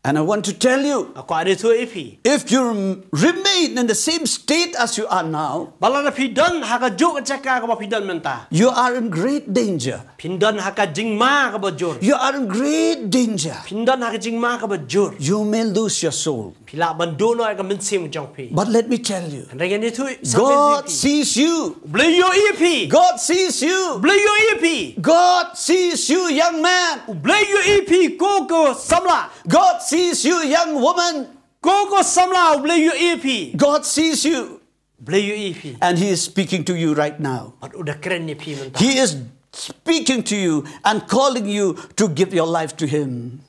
And I want to tell you, Ako ada tu ipi. if you remain in the same state as you are now, Bala na pidan haka juk caka ka ba pidan menta. you are in great danger. Pindan haka jingma ka ba jur. You are in great danger. Pindan haka jingma ka ba jur. You may lose your soul. Pila bandono ay ka mensim jong pi. But let me tell you, Dengan itu God sees you. Bleyo ipi. God sees you. Bleyo ipi. God sees you, young man. Bleyo ipi koko samla. God sees you, young woman. Koko samla bleyo ipi. God sees you. Bleyo ipi. And He is speaking to you right now. At udah keren ni pi menta. He is speaking to you and calling you to give your life to Him.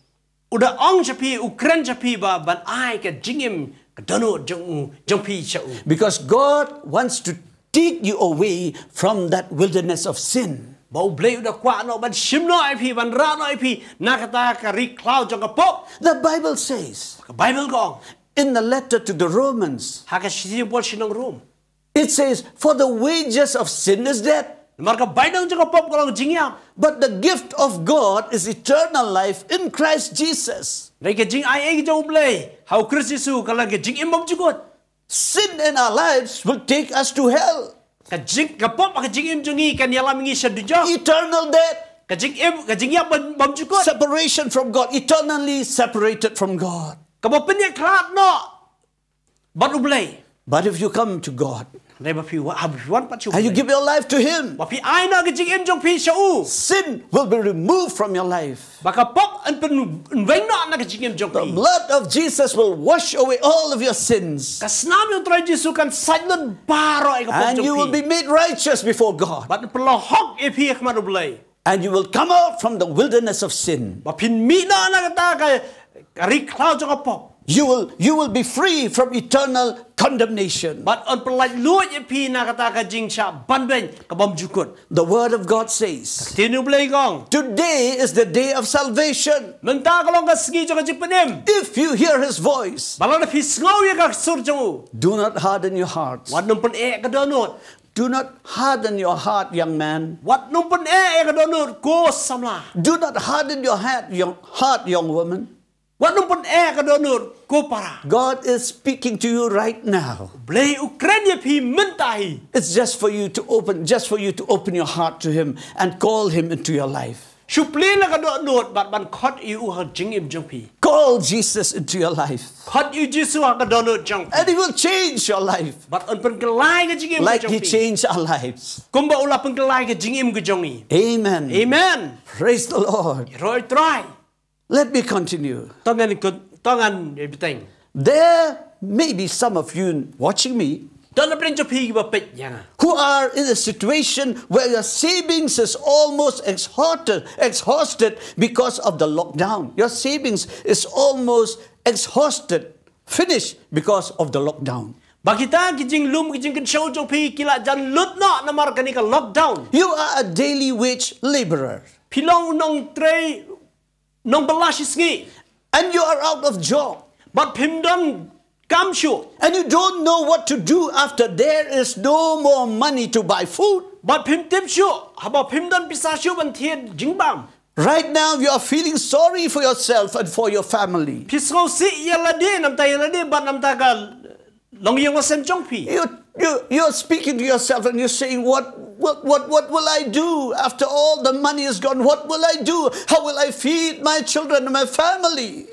Udah ong chapi ukren chapi ba ban ai ka jingim ka dono jong pi chau. Because God wants to take you away from that wilderness of sin. Bau blei udah kwa no ban sim no ai pi ban ra no ai pi nakata ka ri cloud jong ka pop. The Bible says Ka Bible gong in the letter to the Romans, ha ka si bol sinong room. it says, for the wages of sin is death. Marka baidang jong ka pop ko jingyam. But the gift of God is eternal life in Christ Jesus. Rai ka jing ai jong blei. How Christ Jesu kala ka jing imam jugot. Sin in our lives will take us to hell. Ka jing ka pop ka jing im jongi kan yala mingi sa dujo. Eternal death. Ka jing ya bam jugot. Separation from God. Eternally separated from God. Ka ba penya klat no. Batu blei. But if you come to God Rai ba pi wan pat chu. and you give your life to Him, Ba pi ai na ka jing im jong pi shau. sin will be removed from your life. Baka pop an pen weng na na ka jing im jong The pi. blood of Jesus will wash away all of your sins. Kasnam yung try Jesu kan silent baro ay ka pop And you will jong pi. be made righteous before God. Bat pelahok e pi ekmanu blai. And you will come out from the wilderness of sin. Ba pin mi na na ka ri cloud jong ka pop. You will be free from eternal condemnation. Bat on pelai luat e pi na kata ka jing sha ban ben ka bom jukut. The word of God says, Tinu blai gong. today is the day of salvation. Menta ka long ka sgi jong ka jing penem. If you hear His voice, Bala na pi sngaw ya ka sur jong. do not harden your hearts. Wat num pen e ka donut. Do not harden your heart, young man. Wat num pen e ka donut ko samla. Do not harden your heart, young woman. Wat num pen e ka donut ko para. God is speaking to you right now. Blai Ukraine pi mentahi. It's just for you to open your heart to Him and call Him into your life. Supli na ka donut bat ban khot yu ha jing im jong pi. Call Jesus into your life. Khot yu Jesu ha ka donut jong pi. And He will change your life Bat on pen kelai ka jing im like jong He pi. changed our lives. Kumba ula pen kelai ka jing im ka jong i. Amen. Amen. Praise the Lord. Roy try. Let me continue. Tongan everything. There may be some of you watching me Don na pen jo pi ba pet yang. who are in a situation where your savings is almost exhausted because of the lockdown. Your savings is almost exhausted, finished because of the lockdown. Ba kita kijing lum kijing kan show jo pi kila jan lut no na mar kani ka lockdown. You are a daily wage laborer Pilong nong tray nong balash isngi. and you are out of job But pim don kam shu. and you don't know what to do after there is no more money to buy food. But pim tip shu. Haba pim don pisa shu ban thiet jing bam. Right now you are feeling sorry for yourself and for your family. Pisco si yala de nam ta yala de ban nam ta ka long yang wasem jong pi. You're speaking to yourself and you're saying, what will I do after all the money is gone? What will I do? How will I feed my children and my family?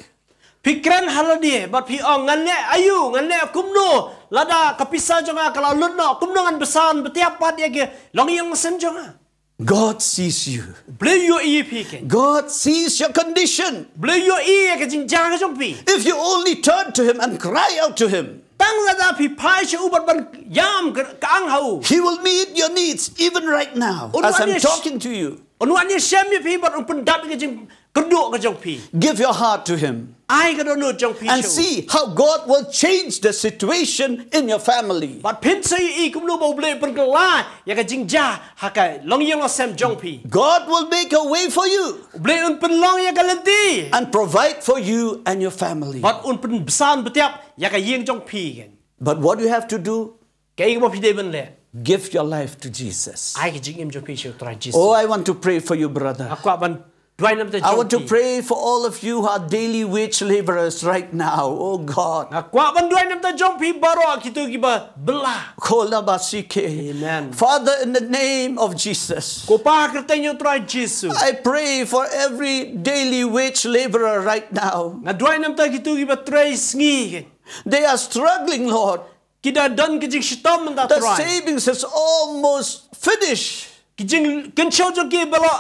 Pikran haladi, but pi ong ngan le ayu ngan le kumno lada kapisa jonga kalau lunno kumno ngan besan betiap pat ya ke long yang sen jonga. God sees you. Blay yo i pi ke. God sees your condition. Blay yo i ke jing jang jong pi. If you only turn to Him and cry out to Him, Tang lada pi pai she ubat ban yam kaang hau. He will meet your needs even right now as I'm talking to you. Onwan ye shem ye pi but upun dap ke jing keduk ke jong pi. Give your heart to Him Ai ke dono jong pi. and see how God will change the situation in your family. But pin say i kumno bau blay pen kelai ya ke jing ja hakai long yang wasem jong pi. God will make a way for you Blay un pen long ya ke lenti. and provide for you and your family. But un pen besan betiap ya ke yeng jong pi ke. But what you have to do, Kaya mo pide ben le. give your life to Jesus. Ai ke jing im jong pi she try Jesus. Oh, I want to pray for you, brother. Aku aban duai nam ta I want to jong pi. pray for all of you who are daily wage laborers right now. Oh God. Aku aban duai nam ta jong pi baro kitu kiba belah. Kolabasike. Amen. Father, in the name of Jesus, Ko pa kertenyo try Jesus. I pray for every daily wage laborer right now. Nga duai nam ta kitu kiba try sngi ke. They are struggling, Lord. Kita don ke jing shitom man ta The try. savings is almost finished. Ki jing ken show jong ki belo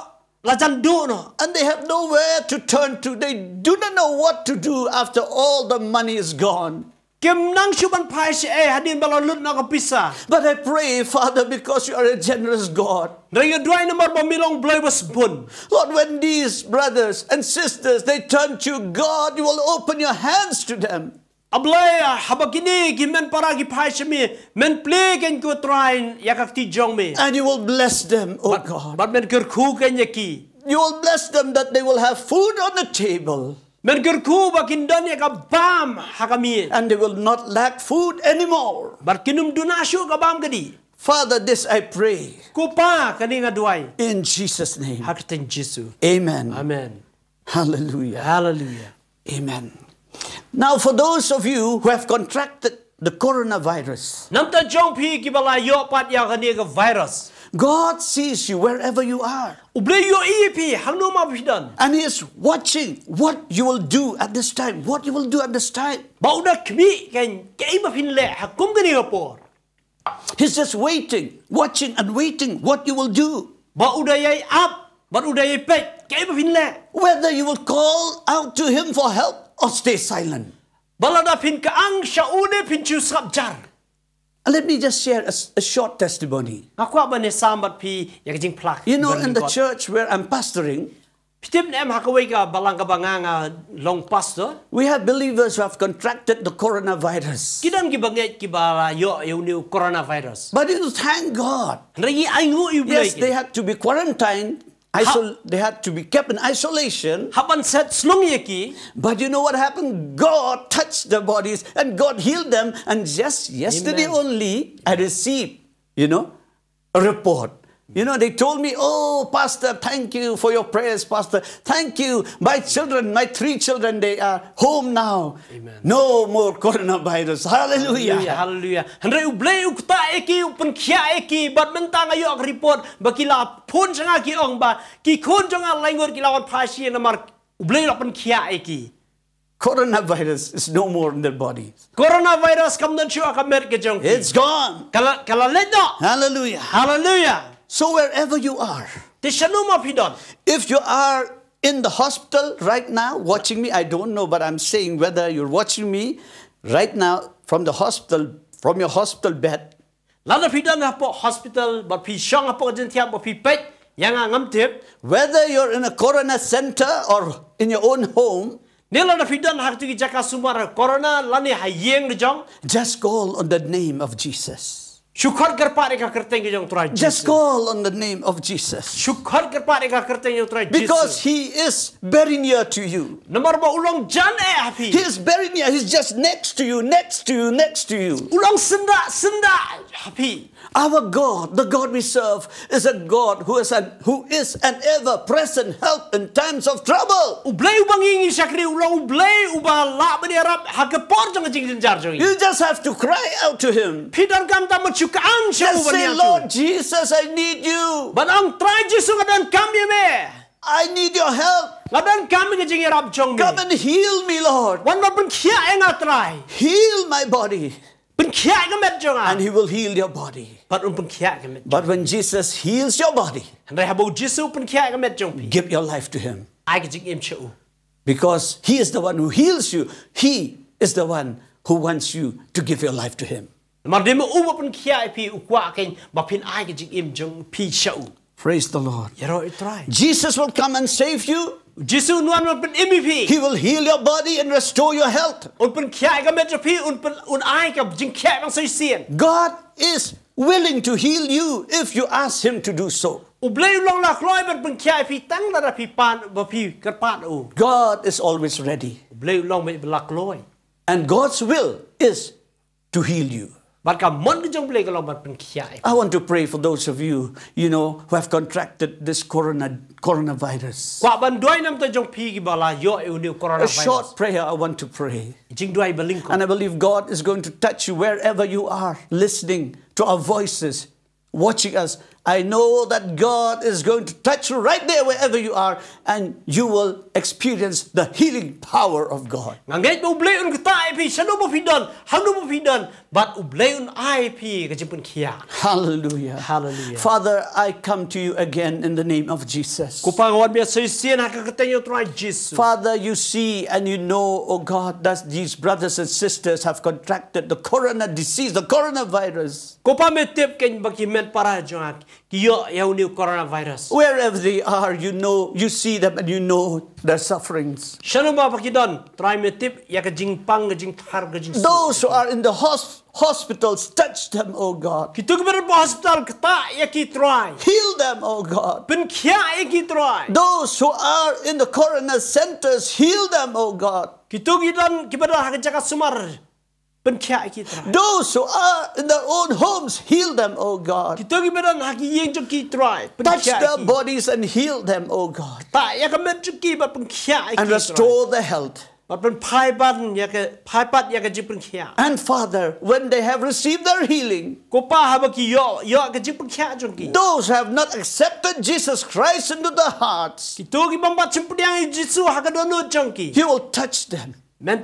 la jan do no. And they have nowhere to turn to. They do not know what to do after all the money is gone. Kim nang syuban pai si hadin balalut na kapisa. But I pray, Father, because you are a generous God. Ringa duay namar pamilong bloy was bun. Lord, when these brothers and sisters, they turn to you, God, you will open your hands to them. Ablay habagini gimen para gi pai si mi men play ken ko train yakak ti jong mi. And you will bless them, oh God. But men ker khu ken yaki. You will bless them that they will have food on the table. Men ker khu bakin dan yakak bam hakami. And they will not lack food anymore. Bar kinum dunasyo ka bam gadi. Father, this I pray. Kupa kani nga duay. In Jesus' name. Hakten Jesu. Amen. Amen. Hallelujah. Hallelujah. Amen. Now, for those of you who have contracted the coronavirus, Namta jong pi kibala yo pat ya kani ka virus. God sees you wherever you are. Ublay yo ipi hangno ma bidan. And He is watching what you will do at this time. What you will do at this time. Bauda kmi ken kay ma pinle hakum kani ka por. He's just waiting, watching and waiting what you will do. Bauda yay up, bauda yay pek kay ma pinle. Whether you will call out to Him for help or stay silent. Balada pin ka ang syaude pin chu sabjar. Let me just share a short testimony. Ako ba ne sambat pi yakjing plak. You know, in the church where I'm pastoring, Pitim nem hakaway ka balang ka banganga long pastor. we have believers who have contracted the coronavirus. Kidan gibanget kibala yo new coronavirus. But you know, thank God. Ragi aingu Yes, iblay. they had to be quarantined. They had to be kept in isolation. Haban set slung yaki. But you know what happened? God touched their bodies and God healed them. And just yesterday Amen. only, I received, a report. They told me, oh, Pastor, thank you for your prayers, Pastor. Thank you. My 3 children, they are home now. Amen. No more coronavirus. Hallelujah. Hallelujah. Handai ublay ukta eki upen kia eki bat mentang ayo ak report bakila pun sanga ki ong ba ki kon jonga langur kilawat phasi namar ublay lapan kia eki. Coronavirus is no more in their bodies. Coronavirus kam dan syo akamer ke jong. It's gone. Kala ledo. Hallelujah. Hallelujah. So wherever you are, Te shanuma pidon. if you are in the hospital right now watching me, I don't know, but I'm saying whether you're watching me right now from the hospital, from your hospital bed, Lada pidon hapo hospital but pi shong hapo jentiap but pi pet yang ngam tip. whether you're in a corona center or in your own home, Nila na pidon haktu ki jaka sumar corona lani hayeng de jong. just call on the name of Jesus. Syukur kerpa ka kerteng ke jong try. Just call on the name of Jesus. Syukur kerpa ka kerteng jong try. Because He is very near to you. Nomor ba ulong jan happy. He is very near. He's just next to you, next to you, next to you. Ulang senda happy. Our God, the God we serve, is a God who is an ever-present help in times of trouble. Ublay ubang ingi syakri ulang ublay ubang la berharap hakapor jong jing jar jong. You just have to cry out to Him. Pidon kam ta machukaan siya Just uban say, niya. Lord Jesus, I need you. But ang try Jesu ngadan kami me. I need your help. Ngadan kami ke jing rap jong me. Come and heal me, Lord. Wan ba pun kia nga try. Heal my body. Pun kia ka met jong And ah. He will heal your body. But pun kia ka met. But when Jesus heals your body, Handai habo Jesu pun kia ka met jong pi. give your life to Him. Ai ke jing im chau. Because He is the one who heals you. He is the one who wants you to give your life to Him. Mar demo uba pun kia pi ukwa ken ba pin ai ke jing im jong pi chau. Praise the Lord. Yaro try. Jesus will come and save you. Jesu nuan pun MVP. He will heal your body and restore your health. Un pun kia ka met pi un ai ka jing kia bang sai sien. God is willing to heal you if you ask Him to do so. Ublay long la kloi ban pun kia pi tang la pi pan ba pi kerpat u. God is always ready. Ublay long me la kloi. And God's will is to heal you. Bat ka mon ke jong blay ka long ban pun kia. I want to pray for those of you, who have contracted this coronavirus. Kwa ban doi nam ta jong pi ki bala yo e uni A coronavirus. short prayer I want to pray. Jing doi baling ko. And I believe God is going to touch you wherever you are, listening to our voices, watching us. I know that God is going to touch you right there wherever you are, and you will experience the healing power of God. Ngangait mo ubleon kita IP, sano mo pidon, hanu mo pidon, but ubleon IP kajipun kia. Hallelujah. Hallelujah. Father, I come to you again in the name of Jesus. Kupangawan biya sa isiyan hakakatenyo try Jesus. Father, you see and you know, oh God, that these brothers and sisters have contracted the corona disease, the coronavirus. Kupametip kany bakimen para jang kiyo yaw ni coronavirus. Wherever they are, you know, you see them and you know their sufferings. Sano ba pakidon? Try metip ya kajing pang kajing thar kajing. Those who are in the hospitals, touch them, oh God. Kitu keber po hospital kata ya ki try. Heal them, oh God. Pen kia ya ki try. Those who are in the corona centers, heal them, oh God. Kitu kidon kibada hakajaka sumar. Pen kia ya ki try. Those who are in their own homes, heal them, oh God. Kitu kibada haki yeng jo ki try. Touch their bodies and heal them, oh God. Ta ya kamet jo ki ba pen kia ya ki. And restore their health. Ba pen pai ban ya ke pai pat ya ke jipun kia. And Father, when they have received their healing, Ko pa haba ki yo ke jipun kia jo ki. those who have not accepted Jesus Christ into their hearts, Kitu ki bambat simpediang Jisu hakadono jong ki. He will touch them, Men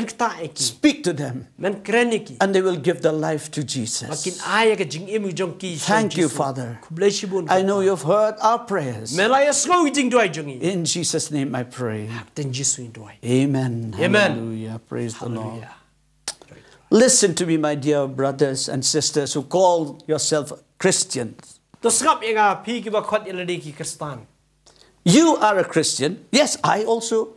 kita ki. speak to them, Men keren ki. and they will give their life to Makin Jesus. aya ke jing imu jong ki. Thank you, Father. Bless you bun. I know you've heard our prayers. Melaya snow jing doy jong i. In Jesus' name I pray. Ten Jisu in doy. Amen. Amen. Hallelujah. Praise the Lord. Hallelujah. Listen to me, my dear brothers and sisters who call yourself Christians. To skap nga pi ki ba khot iladi ki Kristan. You are a Christian. Yes,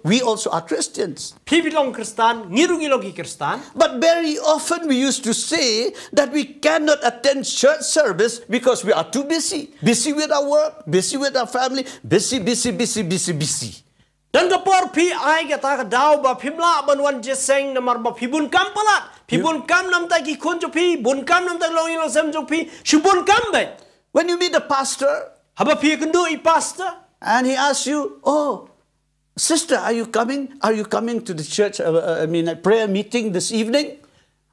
we also are Christians. Pi bilong Kristan, ngirung ilong ki Kristan. But very often we used to say that we cannot attend church service because we are too busy. Busy with our work, busy with our family, busy. Dan kapor pi ay kata ka daw ba pimla banwan jeseng namar ba pibun kam palat. Pibun kam nam ta ki konjo pi, bun kam nam ta long ilong sem jong pi, shubun kam be. When you meet a pastor Haba pi kundu I pastor. and he asks you, oh, sister, are you coming? Are you coming to the church, a prayer meeting this evening?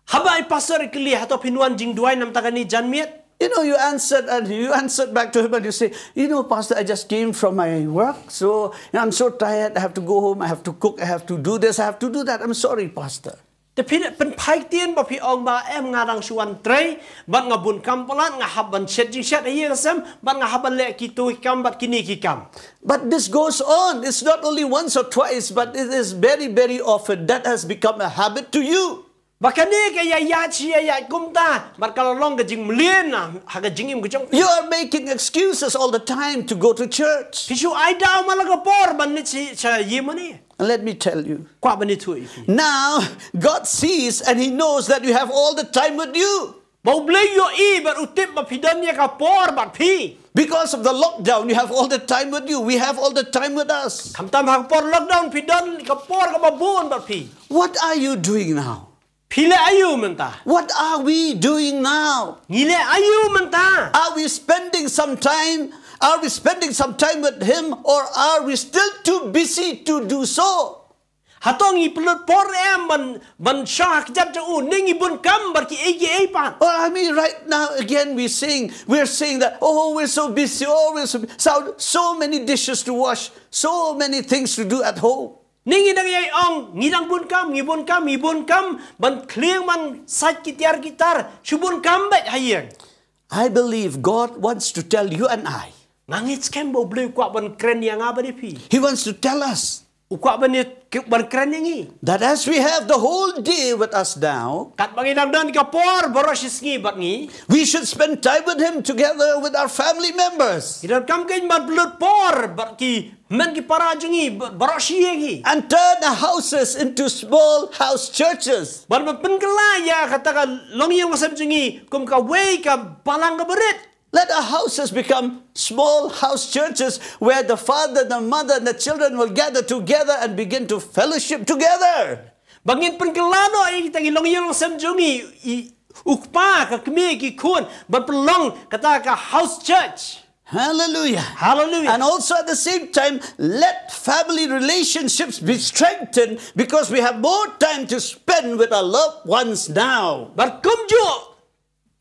Haba I pastor ikli hato pinwan jing duay nam ta ni janmiet. You know, you answered back to him and you say, you know, Pastor, I just came from my work, so I'm so tired, I have to go home, I have to cook, I have to do this, I have to do that. I'm sorry, Pastor. Te pen pai tien ba pi ong ba em ngarang suan trei, bat nga bun kam palat nga haban set jing set aye kasem, bat nga haban le ki tu kam bat kini ki kam. But this goes on. It's not only once or twice, but it is very, very often. That has become a habit to you. Bakani kaya ya chi ya kumta, bat kalolong ka jing mlien na haga jing im kujong. You are making excuses all the time to go to church. Pisu ay daw malaga por ban ni sa yimani. And let me tell you, Kwa ban ni tu ipi. now God sees and He knows that you have all the time with you. Bau blay yo I bat utip ba pidan ya ka por bat pi. Because of the lockdown, you have all the time with you. We have all the time with us. Kamtam hak por lockdown pidan ka por ka babun bat pi. What are you doing now? Pile ayu menta. What are we doing now? Ngile ayu menta. Are we spending some time? Are we spending some time with Him, or are we still too busy to do so? Hatong ipelut por em ban shak jab ju ning ibun kam bar ki egi pan. Or I mean, right now again we're saying that, oh, we're so busy, so many dishes to wash, so many things to do at home. Ning idang yai ong ngidang ibun kam ban kliang man sat gitar shubun kam bet hayeng. I believe God wants to tell you and I. Nangit scam bo blue kwa ban kren yang abadi pi. He wants to tell us Ukwa ban ban kren yang that as we have the whole day with us now, kat bangidang dan ka por borosis ngi bat ngi. we should spend time with Him together with our family members. Idang kam kain ban pelut por bar ki men ki para jungi borosi ngi. And turn our houses into small house churches. Ban penkelaya kata ka longi yang masam jungi kum ka wei ka balang ka berit. Let our houses become small house churches where the father, the mother, and the children will gather together and begin to fellowship together. Bangin penkelano ay kita longi yang masam jungi ukpa ka kemi ki kun ban pelong kata ka house church. Hallelujah. Hallelujah. And also at the same time, let family relationships be strengthened because we have more time to spend with our loved ones now. Bar kumjo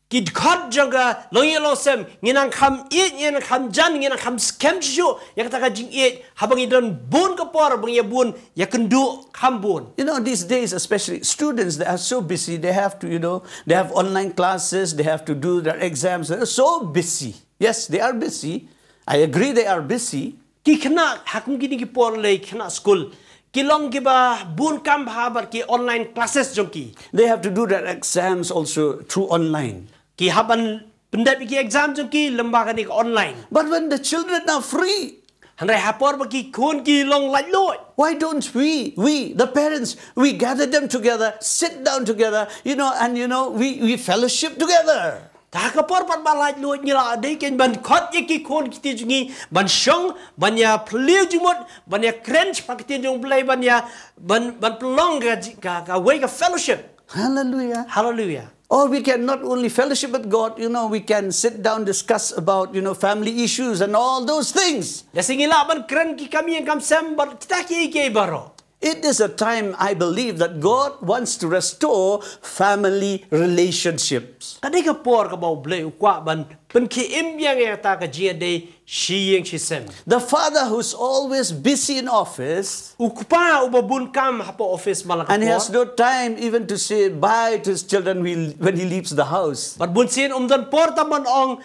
Kid khot jaga long yellow sem nginang kham eat nginang kham jan nginang kham scam shu yak taka jing eat habang idon bun kapor bang ya bun ya kendu kham bun. You know, these days, especially students, they are so busy. They have to, they have online classes. They have to do their exams. They're so busy. Yes, they are busy. I agree they are busy. Ki kena hakum gini ki por le kena school. Ki long ki ba bun kam habar ki online classes jongki. They have to do their exams also through online. Ki haban pendap ki exam jongki lembaga ni online. But when the children are free, Handai hapor ba ki kun ki long laj loy. why don't we, the parents, we gather them together, sit down together, and we fellowship together. Ta kapor pat ba laj loy nila adai ken ban khot ye ki kun ki jingi ban shong ban ya pliu jumot ban ya cringe pak ti jong play ban ya ban pelong ka way ka fellowship. Hallelujah. Hallelujah. Or we can not only fellowship with God, we can sit down, discuss about, family issues and all those things. Dasingila ban kren ki kami yang kam sem bar kita ki ke baro. It is a time, I believe, that God wants to restore family relationships. Kadai ka por ka bau blei ukwa ban pen ki im yang ya ta ka jia de shi yang shi sem. The father who's always busy in office, Ukpa ubabun kam hapo office malaka and he has por. no time even to say bye to his children when he leaves the house. But bun sin dan por taman ong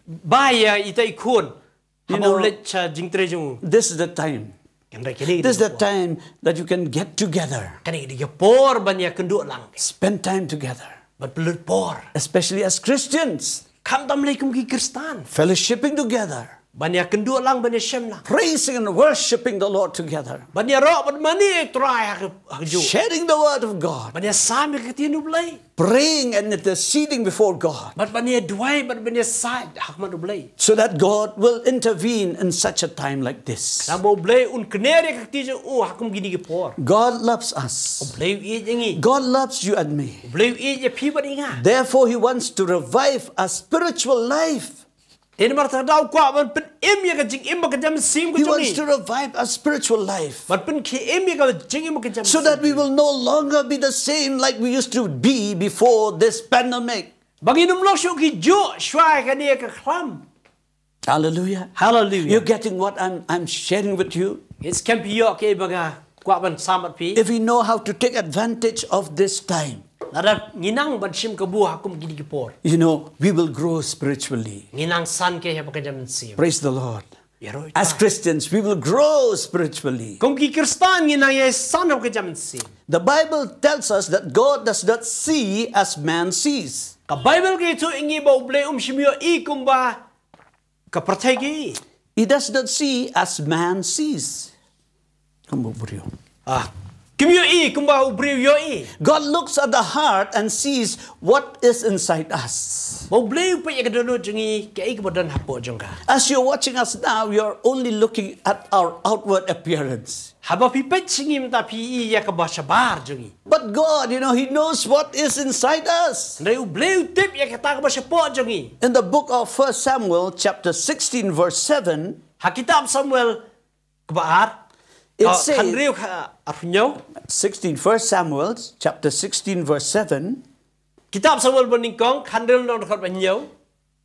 baya ita ikun. Hapo let cha jingtre jung. This is the time. This is the time that you can get together, Kani dia por ban ya kenduk lang. spend time together, Ban pelut por. especially as Christians, Kam tam leikum ki Kristan. fellowshipping together, Ban ya kenduk lang ban ya shem lang. praising and worshiping the Lord together, Ban ya ro ban mani try haju. sharing the word of God, Ban ya sami ka tinu blai. praying and interceding before God, Ban ya duai ban ya side hakman blai. so that God will intervene in such a time like this. Namo blai un knere ka ti hakum gini ki por. God loves us. Blai i jengi. God loves you and me. Blai i je pi ban inga. Therefore, He wants to revive our spiritual life. Tin mar ta dau kwa ban pen im ya ka jing im ka jam sim He ko wants to chuni. revive our spiritual life, Ban pen ki im ya ka jing im ka jam. so that we will no longer be the same like we used to be before this pandemic. Banginum lo shu ki jo shwai ka ne ka khlam. Hallelujah. Hallelujah. You're getting what I'm sharing with you? It's camp yo ke baga kwa ban samat pi. If we know how to take advantage of this time, Nada nginang ban sim ka bu hakum gini ki por. we will grow spiritually. Nginang san ke ya ka jam sim. Praise the Lord. Yero As Christians, we will grow spiritually. Kung ki Kristan nginang ya san ka jam sim. The Bible tells us that God does not see as man sees. Ka Bible ke tu ingi ba uble simyo I kumba ka percaya ki. He does not see as man sees. Kimyo I kumba ubre yo I. God looks at the heart and sees what is inside us. Ba uble pa ya ka dono jungi ke I ka bodan hapo jongka. As you're watching us now, you're only looking at our outward appearance. Haba pi pet singim ta pi I ya ka ba sabar jungi. But God, He knows what is inside us. Ndai uble tip ya ka ta ka ba sapo jungi. In the book of 1 Samuel, chapter 16, verse 7, Hakitab Samuel kebaar. It says- Kanriu ka arunyo. 1 Samuel, chapter 16, verse 7, Kitab Samuel beningkong kanriu no dekat banyo.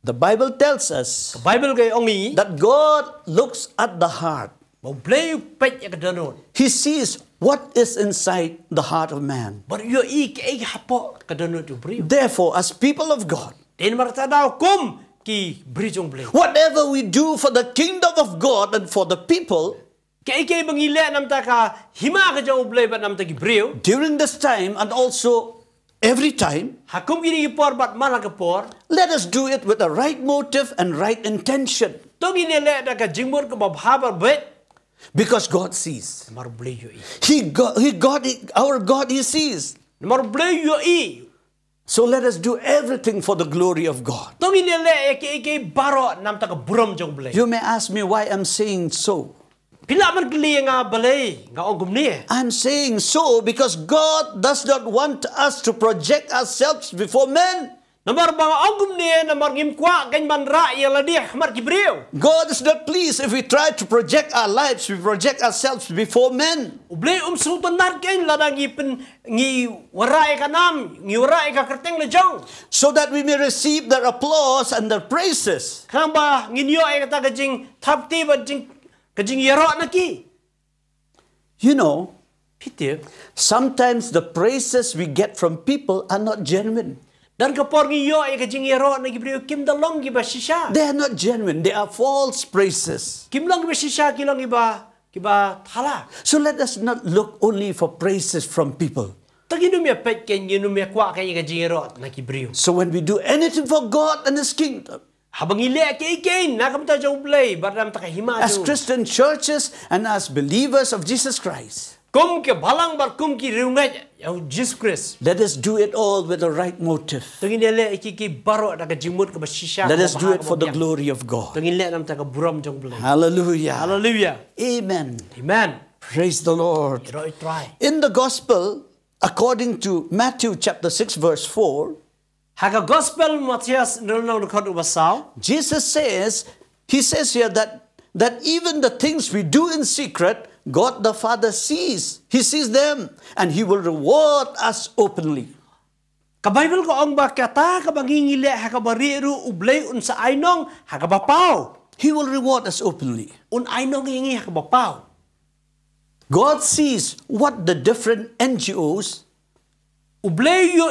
the Bible tells us Bible kay ongi. that God looks at the heart. Ba uble pet ya ka dono. He sees what is inside the heart of man. Bar yo I ke hapo ka dono tu brio. Therefore, as people of God, Den marta daw kum ki brijong ble. whatever we do for the kingdom of God and for the people, Kay bangile nam ta ka hima ka jaw ble ba nam ta ki brio. during this time and also every time, Hakum gini ki por bat mala ka por. let us do it with the right motive and right intention. Tongi ne le da ka jingmur ka babhabar bet. Because God sees. Mar ble yo I. Our God, He sees. Mar ble yo I. So let us do everything for the glory of God. Tongi ne le ke baro nam ta ka buram jong ble. You may ask me why I'm saying so. Pila man kli nga balay nga ogum ni. I'm saying so because God does not want us to project ourselves before men. Namar bang angum ne namar ngim kwa gan ban ra ya ladi khmar kibriu. God is not pleased if we try to project our lives, we project ourselves before men. Ublay sultan nar kain ladang ngi warai kanam ngi warai ka kerteng lejong. So that we may receive their applause and their praises. Kamba nginyo ay kata kajing tapti kajing yaro naki. You know, Piti. sometimes the praises we get from people are not genuine. Dan kapor ngiyo ay kajing yaro naki brio kim dalong giba shisha. They are not genuine. They are false praises. Kim long giba shisha kilong giba thala. So let us not look only for praises from people. Taginu mi pet ken yinu mi kwa kay kajing yaro naki brio. So when we do anything for God and His kingdom, Habang ile kay nakamta jong play baram takahima as Christian churches and as believers of Jesus Christ, kum ke balang bar kum ki riungat ya Jesus Christ. let us do it all with the right motive. Tungin le ki baro da ka jimut ka basisha. Let us do it for the glory of God. Tungin le nam ta ka buram jong play. Hallelujah. Hallelujah. Amen. Amen. Praise the Lord. Iro try. In the gospel, according to Matthew chapter 6 verse 4, Haka gospel Matthias nulno khot ubasau. Jesus says, he says here that even the things we do in secret, God the Father sees. He sees them and He will reward us openly. Ka Bible ko ang bakata ka bangingile haka bariru ublay un sa ainong haka bapaw. He will reward us openly. Un ainong ngi haka bapaw. God sees what the different NGOs, Ublay yo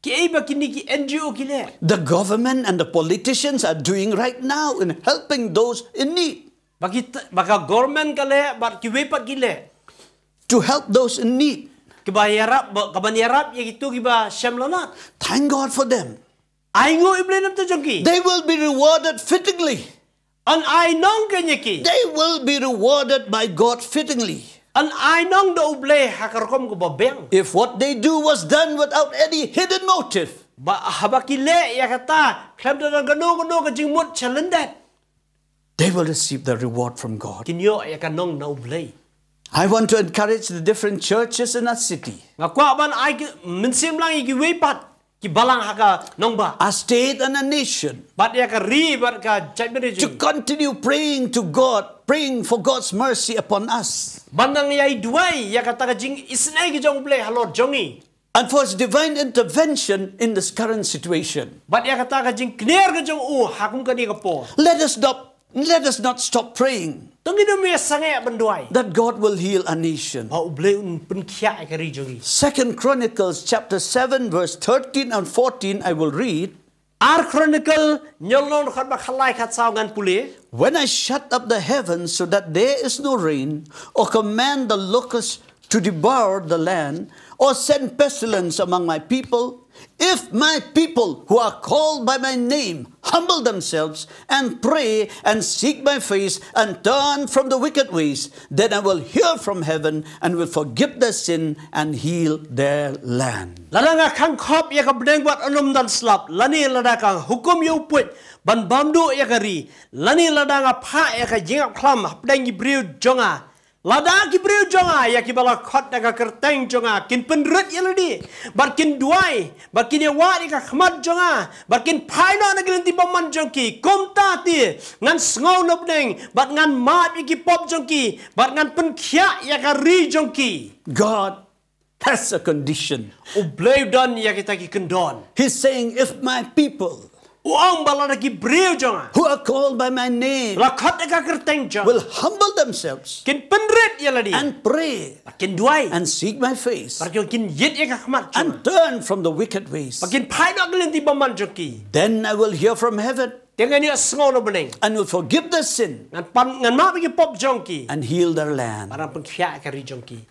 ki ay ba kini ki NGO kile. the government and the politicians are doing right now in helping those in need. Baka government kale bar kiwepat kile. To help those in need. Kabanyarap ya gitu kiba syamlanat. Thank God for them. Aingo iblay nam to jongki. They will be rewarded fittingly. An ainong kanya ki. They will be rewarded by God fittingly. An ainong do ublay hakarkom ko babeng. If what they do was done without any hidden motive. Ba habakile ya kata klam da gano ka jingmut chalendat. They will receive the reward from God. Kinyo ya kanong na ublay. I want to encourage the different churches in our city, Ngakwa ban ay minsim lang iki wepat ki balang haka nong ba. our state and our nation, Bat ya ka ri bat ka chaibere to continue praying to God, praying for God's mercy upon us, Bandang yai duai ya kata ka jing isnay ki jong ublay halor jongi. and for His divine intervention in this current situation. Bat ya kata ka jing kner ka jong hakum ka ni ka po. Let us not stop praying Tungin mo ya sangay banduai. that God will heal our nation. Ba ublay un penkia ka ri jongi. 2 Chronicles chapter 7 verse 13 and 14 I will read. Ar Chronicle nyolnon khat ba khalai khat saw ngan puli. When I shut up the heavens so that there is no rain, or command the locusts to devour the land, or send pestilence among my people, if my people who are called by my name humble themselves and pray and seek my face and turn from the wicked ways, then I will hear from heaven and will forgive their sin and heal their land. Lalanga kang khop ya ka bdeng bat anum dan slap. Lani lada kang hukum ya uput. Ban bamdu ya kari. Lani lada nga pha ya ka jingap klam bdeng gibriu jonga. Lada gibriu jonga ya ki bala khot ya ka kerteng jonga. Kin penrut ya ladi. Bar kin duai. Bar kin ya wa ya ka khmat jonga. Bar kin phaino na gilin ti paman jongki. Kom ta ti. Ngan sngau na bdeng. Bar ngan mat ya ki pop jongki. Bar ngan penkhya ya ka ri jongki. God has a condition. Ublay dan ya kita ki kendon. He's saying, if my people Uang balada ki breu jonga. who are called by my name Lakhat ka kerteng jonga. will humble themselves Kin penret ya ladi. and pray Kin duai. and seek my face Parkyo kin yit ya ka khmat jonga. and turn from the wicked ways, Pakin phaino gilin ti paman jongki. then I will hear from heaven Tengan ni sngau no beneng. and will forgive their sin Ngan ma ki pop jongki. and heal their land. Parang pengkhya ka ri jongki.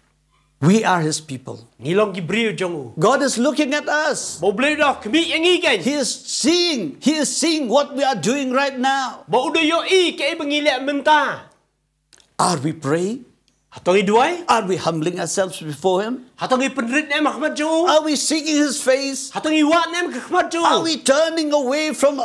We are His people. Ngilong ki breu jongu. God is looking at us. Bo bleu dah kemi yangi kan. He is seeing what we are doing right now. Bo udo yo ke bengile menta. Are we praying? Hatongi duai. Are we humbling ourselves before Him? Hatongi penret nem khmat jongu. Are we seeking His face? Hatongi wa nem khmat jongu. Are we turning away from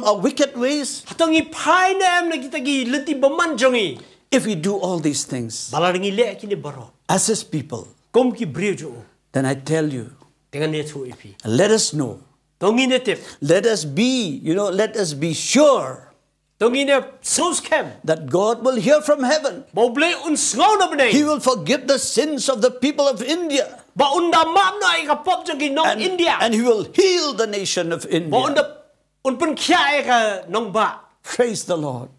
our wicked ways? Hatongi phai nem na kita gi leti baman jongi. If we do all these things Balaringi le kini baro. as His people, Kom ki breu jongu. then I tell you, Dengan dia tu ipi. Let us know. Tongin dia tip. Let us be, let us be sure Tongin dia sos kem. that God will hear from heaven. Bau blay unsngau na benay. He will forgive the sins of the people of India. Ba unda mam na ikapop jang ginong India. And He will heal the nation of Ba India. unda unpun kia ka nong ba. Praise the Lord.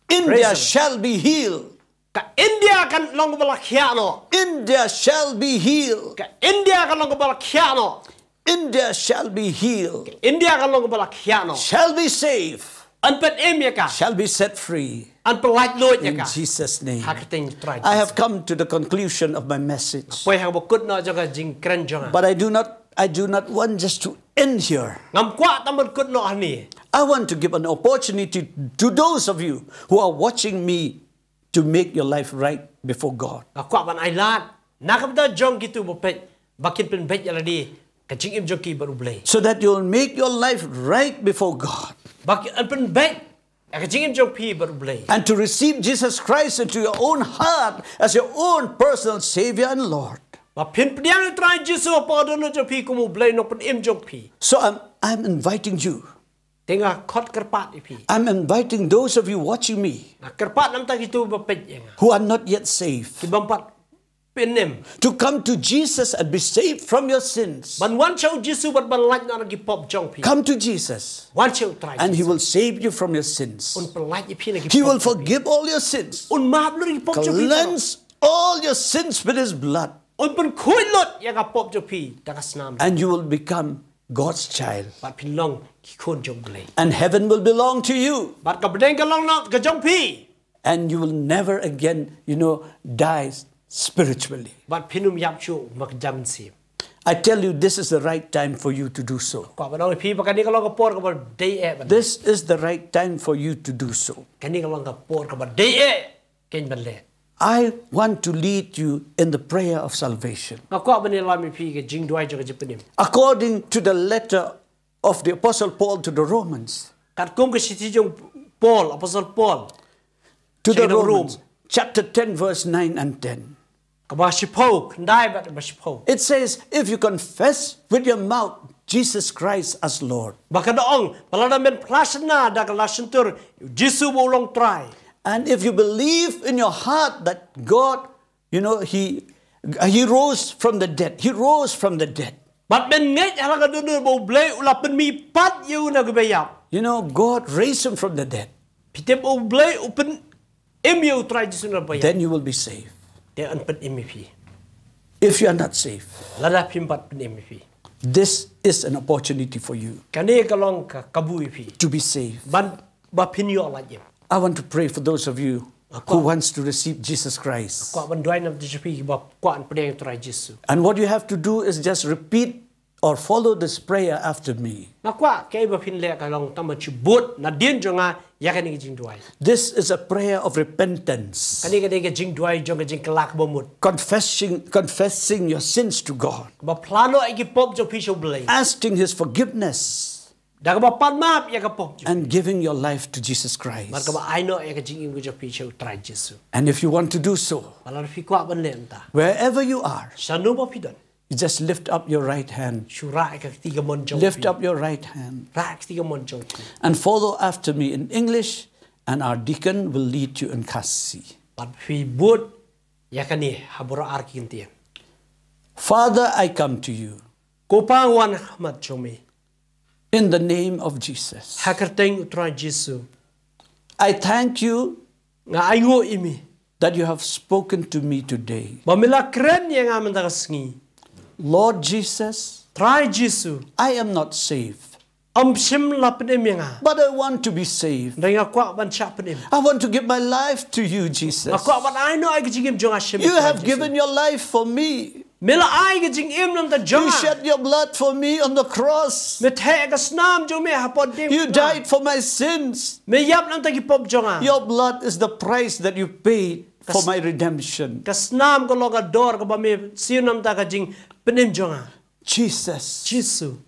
India the Lord. shall be healed. Ka India kan long bala kia no. India shall be healed. Ka India kan long bala kia no. India shall be healed. India kan long bala kia no. Shall be saved. Anpet ya ka. Shall be set free. Anpet light load ya In ka. Jesus' name. Hakiting try. I have come to the conclusion of my message. Poi hang bokut no jaga jing kren jonga. But I do not want just to end here. Ngam kwa taman kut no ani. I want to give an opportunity to those of you who are watching me to make your life right before God. Kwa ban ai lat. Nakapda jong gitu bopet. Bakin pen bet yala di. Kacing im jong ki baru blay. So that you will make your life right before God. Bakin pen bet. Kacing im jong pi baru blay. And to receive Jesus Christ into your own heart as your own personal Savior and Lord. Ba pin pediang try Jesu apa dono jong pi kumu blay no pen im jong pi. So I'm inviting you. Tengah kot kerpat ipi. I'm inviting those of you watching me Nah kerpat nam tak itu bopet yang. who are not yet saved Ki bampat penem. to come to Jesus and be saved from your sins. Ban wan chau Jesu bat ban light na lagi pop jong pi. Come to Jesus Wan chau try. and He will save you from your sins. Un pen light ipi lagi. He will forgive all your sins, Un maaf lu lagi pop jong pi. cleanse all your sins with His blood, Un pen kuit lot yang pop jong pi. Dakas nam. and you will become God's child. Bat pin long ki kon jong blay. And heaven will belong to you. Bat ka bedeng ka long na ka jong pi. And you will never again, die spiritually. Bat pinum yap chu mak jam sim. I tell you, this is the right time for you to do so. Kwa ba long pi pa kani ka long ka por ka ba day e ban. This is the right time for you to do so. Kani ka long ka por ka ba day e. Ken ban le. I want to lead you in the prayer of salvation. Kwa ba ni la mi pi ka jing duai jong ka jipenim. According to the letter of the Apostle Paul to the Romans. Kat kum ka siti jong Paul, Apostle Paul. To the Second Romans, chapter 10, verse 9 and 10. Ka ba shipau, ndai ba ba shipau. It says, if you confess with your mouth Jesus Christ as Lord, Baka doong, palada men plasna da ka lasentur, Jesu mo long try. and if you believe in your heart that God, He rose from the dead. He rose from the dead. Bat ben ngai hala ka dunu mo blay ula pen mi pat yu na gbayap. God raised Him from the dead. Pitep o blay open emu try Jesu na bayap. Then you will be saved. Dia an pen MVP. If you are not saved, Lada pimpat pen MVP. this is an opportunity for you Kani ka long ka kabu ipi. to be saved. Ban ba pinyo ala jem. I want to pray for those of you who wants to receive Jesus Christ. Kwa ban duai na Jesu ba kwa an pedeng try Jesu. And what you have to do is just repeat or follow this prayer after me. Na kwa kay ba pin le ka long tama chibut na din jonga ya kani jing duai. This is a prayer of repentance, Kani ka jing duai jonga jing kelak bomut. confessing your sins to God, Ba plano ay ki pop jo pisho blay. asking His forgiveness, Da ka ba pan map ya ka pop jo. and giving your life to Jesus Mar Christ. ka ba ay no ya ka jing ingo jo pisho try Jesu. And if you want to do so, Wala fi kwa ban le enta. wherever you are, Sanu ba pidon. you just lift up your right hand. Shura ka tiga mon jo. Lift up your right hand Ra ka tiga mon jo. and follow after me in English, and our deacon will lead you in Kasi. Pat fi but ya kani habura ar kintian. Father, I come to you Kopang wan Ahmad Chome. in the name of Jesus. Hakerteng utra Jesu. I thank you Nga aingo imi. that you have spoken to me today. Mamila kren yang aman tagasngi. Lord Jesus, Try Jesu. I am not saved, Sim lapin imi nga. but I want to be saved. Nga kwa ban chapin im. I want to give my life to you, Jesus. Nga kwa ban ay no ay gijing jonga sim. You have given your life for me. Mila ay gijing im nam ta You jonga. shed your blood for me on the cross. Me the ka snam jo me hapod dim. You died for my sins. Me yap nam ta gipop jonga. Your blood is the price that you paid for my redemption. Ka snam ko loga dor ka ba me siu nam ta ka jing penim jonga. Jesus, Jesu.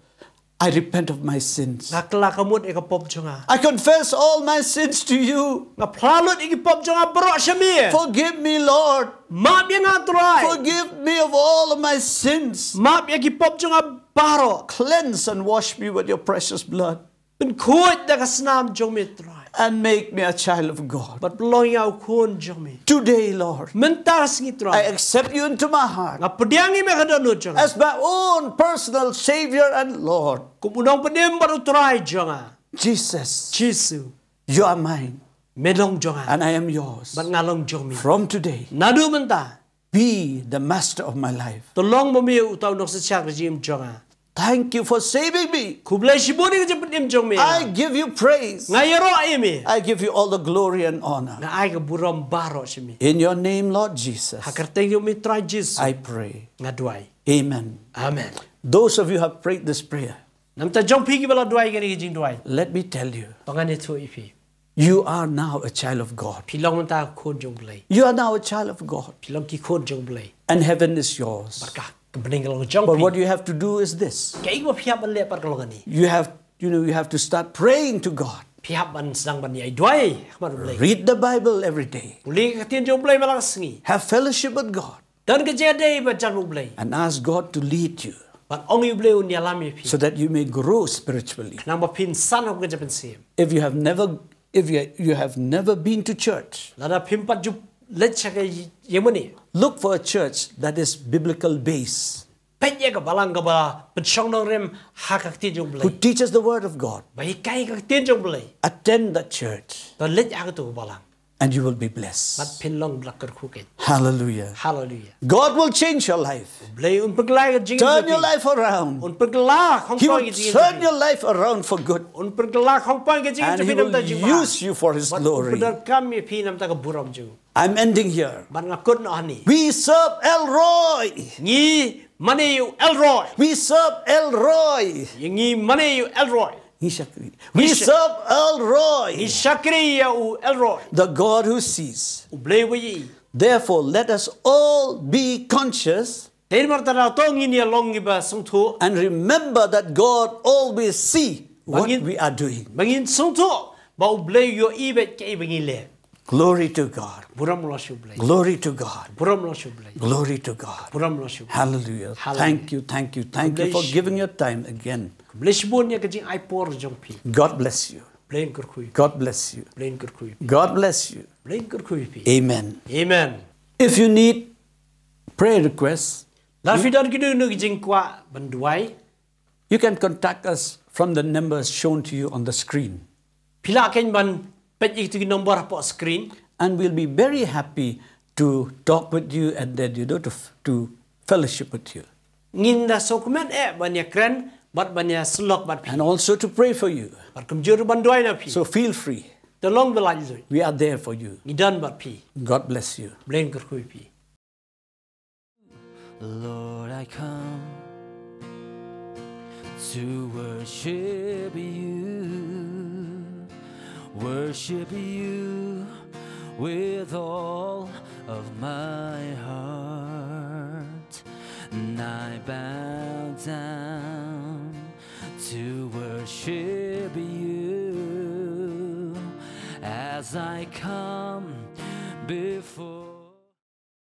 I repent of my sins. Nga kelakamut ikapop jonga. I confess all my sins to you. Nga plalut ikipop jonga bro syami. Forgive me, Lord. Maaf ya nga turai. Forgive me of all of my sins. Maaf ya kipop jonga baro. Cleanse and wash me with your precious blood. Ben kuat da kasnam jong mi turai. And make me a child of God. Bat belong ya ukun jong mi. Today, Lord, Mentas ngi I turai. accept you into my heart Nga pediangi me kadanu jonga. as my own personal Savior and Lord. Kumunong pedim baru turai jonga. Jesus, Jesu. you are mine Medong jonga. and I am yours. Bat ngalong jong mi. From today, Nadu menta. be the master of my life. Tolong mami utau nok sechak regime jonga. Thank you for saving me. Kublai shibuni ka jepetim jong mi. I give you praise. Ngayaro ayemi. I give you all the glory and honor. Nga ay ka buram baro syami. In your name, Lord Jesus, Hakarteng yung mi try Jesus. I pray. Nga duay. Amen. Amen. Those of you who have prayed this prayer, Namta jong pigi bala duay kani jing duay. let me tell you, Pangan ito ipi. you are now a child of God. Pilong menta kon jong blay. You are now a child of God. Pilong ki kon jong blay. And heaven is yours. Barka kebening kalong jong But what pi. you have to do is this. Kaya mo pihap ban le par kalong ani. You have to start praying to God. Pihap ban sedang ban ni ay duay. Kamar blay. Read the Bible every day. Uli ka tin jong blay malakas ngi. Have fellowship with God. Dan ka jade ba jan mo blay. And ask God to lead you Ban ong yu blay un yalami pi. so that you may grow spiritually. Nang ba pinsan ako ka japan sim. If you have never been to church, Lada pimpat ju lecha ka yemani. look for a church that is biblical based, Penya ka balang ka ba pensyong nang rem hakak tin jong who blay. teaches the word of God. Baik kay ka tin jong blay. Attend that church Dan lech ako tu balang. and you will be Mat blessed. pinlong blakar kuket. Hallelujah. Hallelujah. God will change your life. Blay un pergelai ka jing. Turn your life around. Un pergelak hong He pang will ka jing. turn your life around for good. Un pergelak hong pang ka jing. And He will use you for His glory. Benar kami pinam ta ka buram ju. I'm ending here. Ban ngakut no ani. We serve El Roy. Ngi mane yu Elroy. We serve El Roy. Ngi mane yu Elroy. We serve El Roy, Ngi syakri ya u Elroy. the God who sees. U blay wi. Therefore, let us all be conscious Dei mar ta to ngi ni long ngi ba song thu. and remember that God always sees what we are doing. Bangin song thu. Ba u blay yo ibet kay bangi le. Glory to God. Buram lo shu blay. Glory to God. Buram lo shu blay. Glory to God. Buram lo shu. Hallelujah. Hallelujah. Thank you for giving your time again. Bleshbon ya kajing ai por jong pi. God bless you. Blain kurkui. God bless you. Blain kurkui. God bless you. Blain kurkui pi. Amen. Amen. If you need prayer requests, La fidan kidu nu kajing kwa banduai. you can contact us from the numbers shown to you on the screen. Pila ken ban pet itu nombor apa screen. And we'll be very happy to talk with you and then, to fellowship with you. Nginda dokumen banyak keren, bat banyak selok bat pi. And also to pray for you. Bat kemjur banduai na pi. So feel free. Tolong belaju. We are there for you. Ngidan bat pi. God bless you. Blain kurkui pi. Lord, I come to worship you with all of my heart, and I bow down to worship you as I come before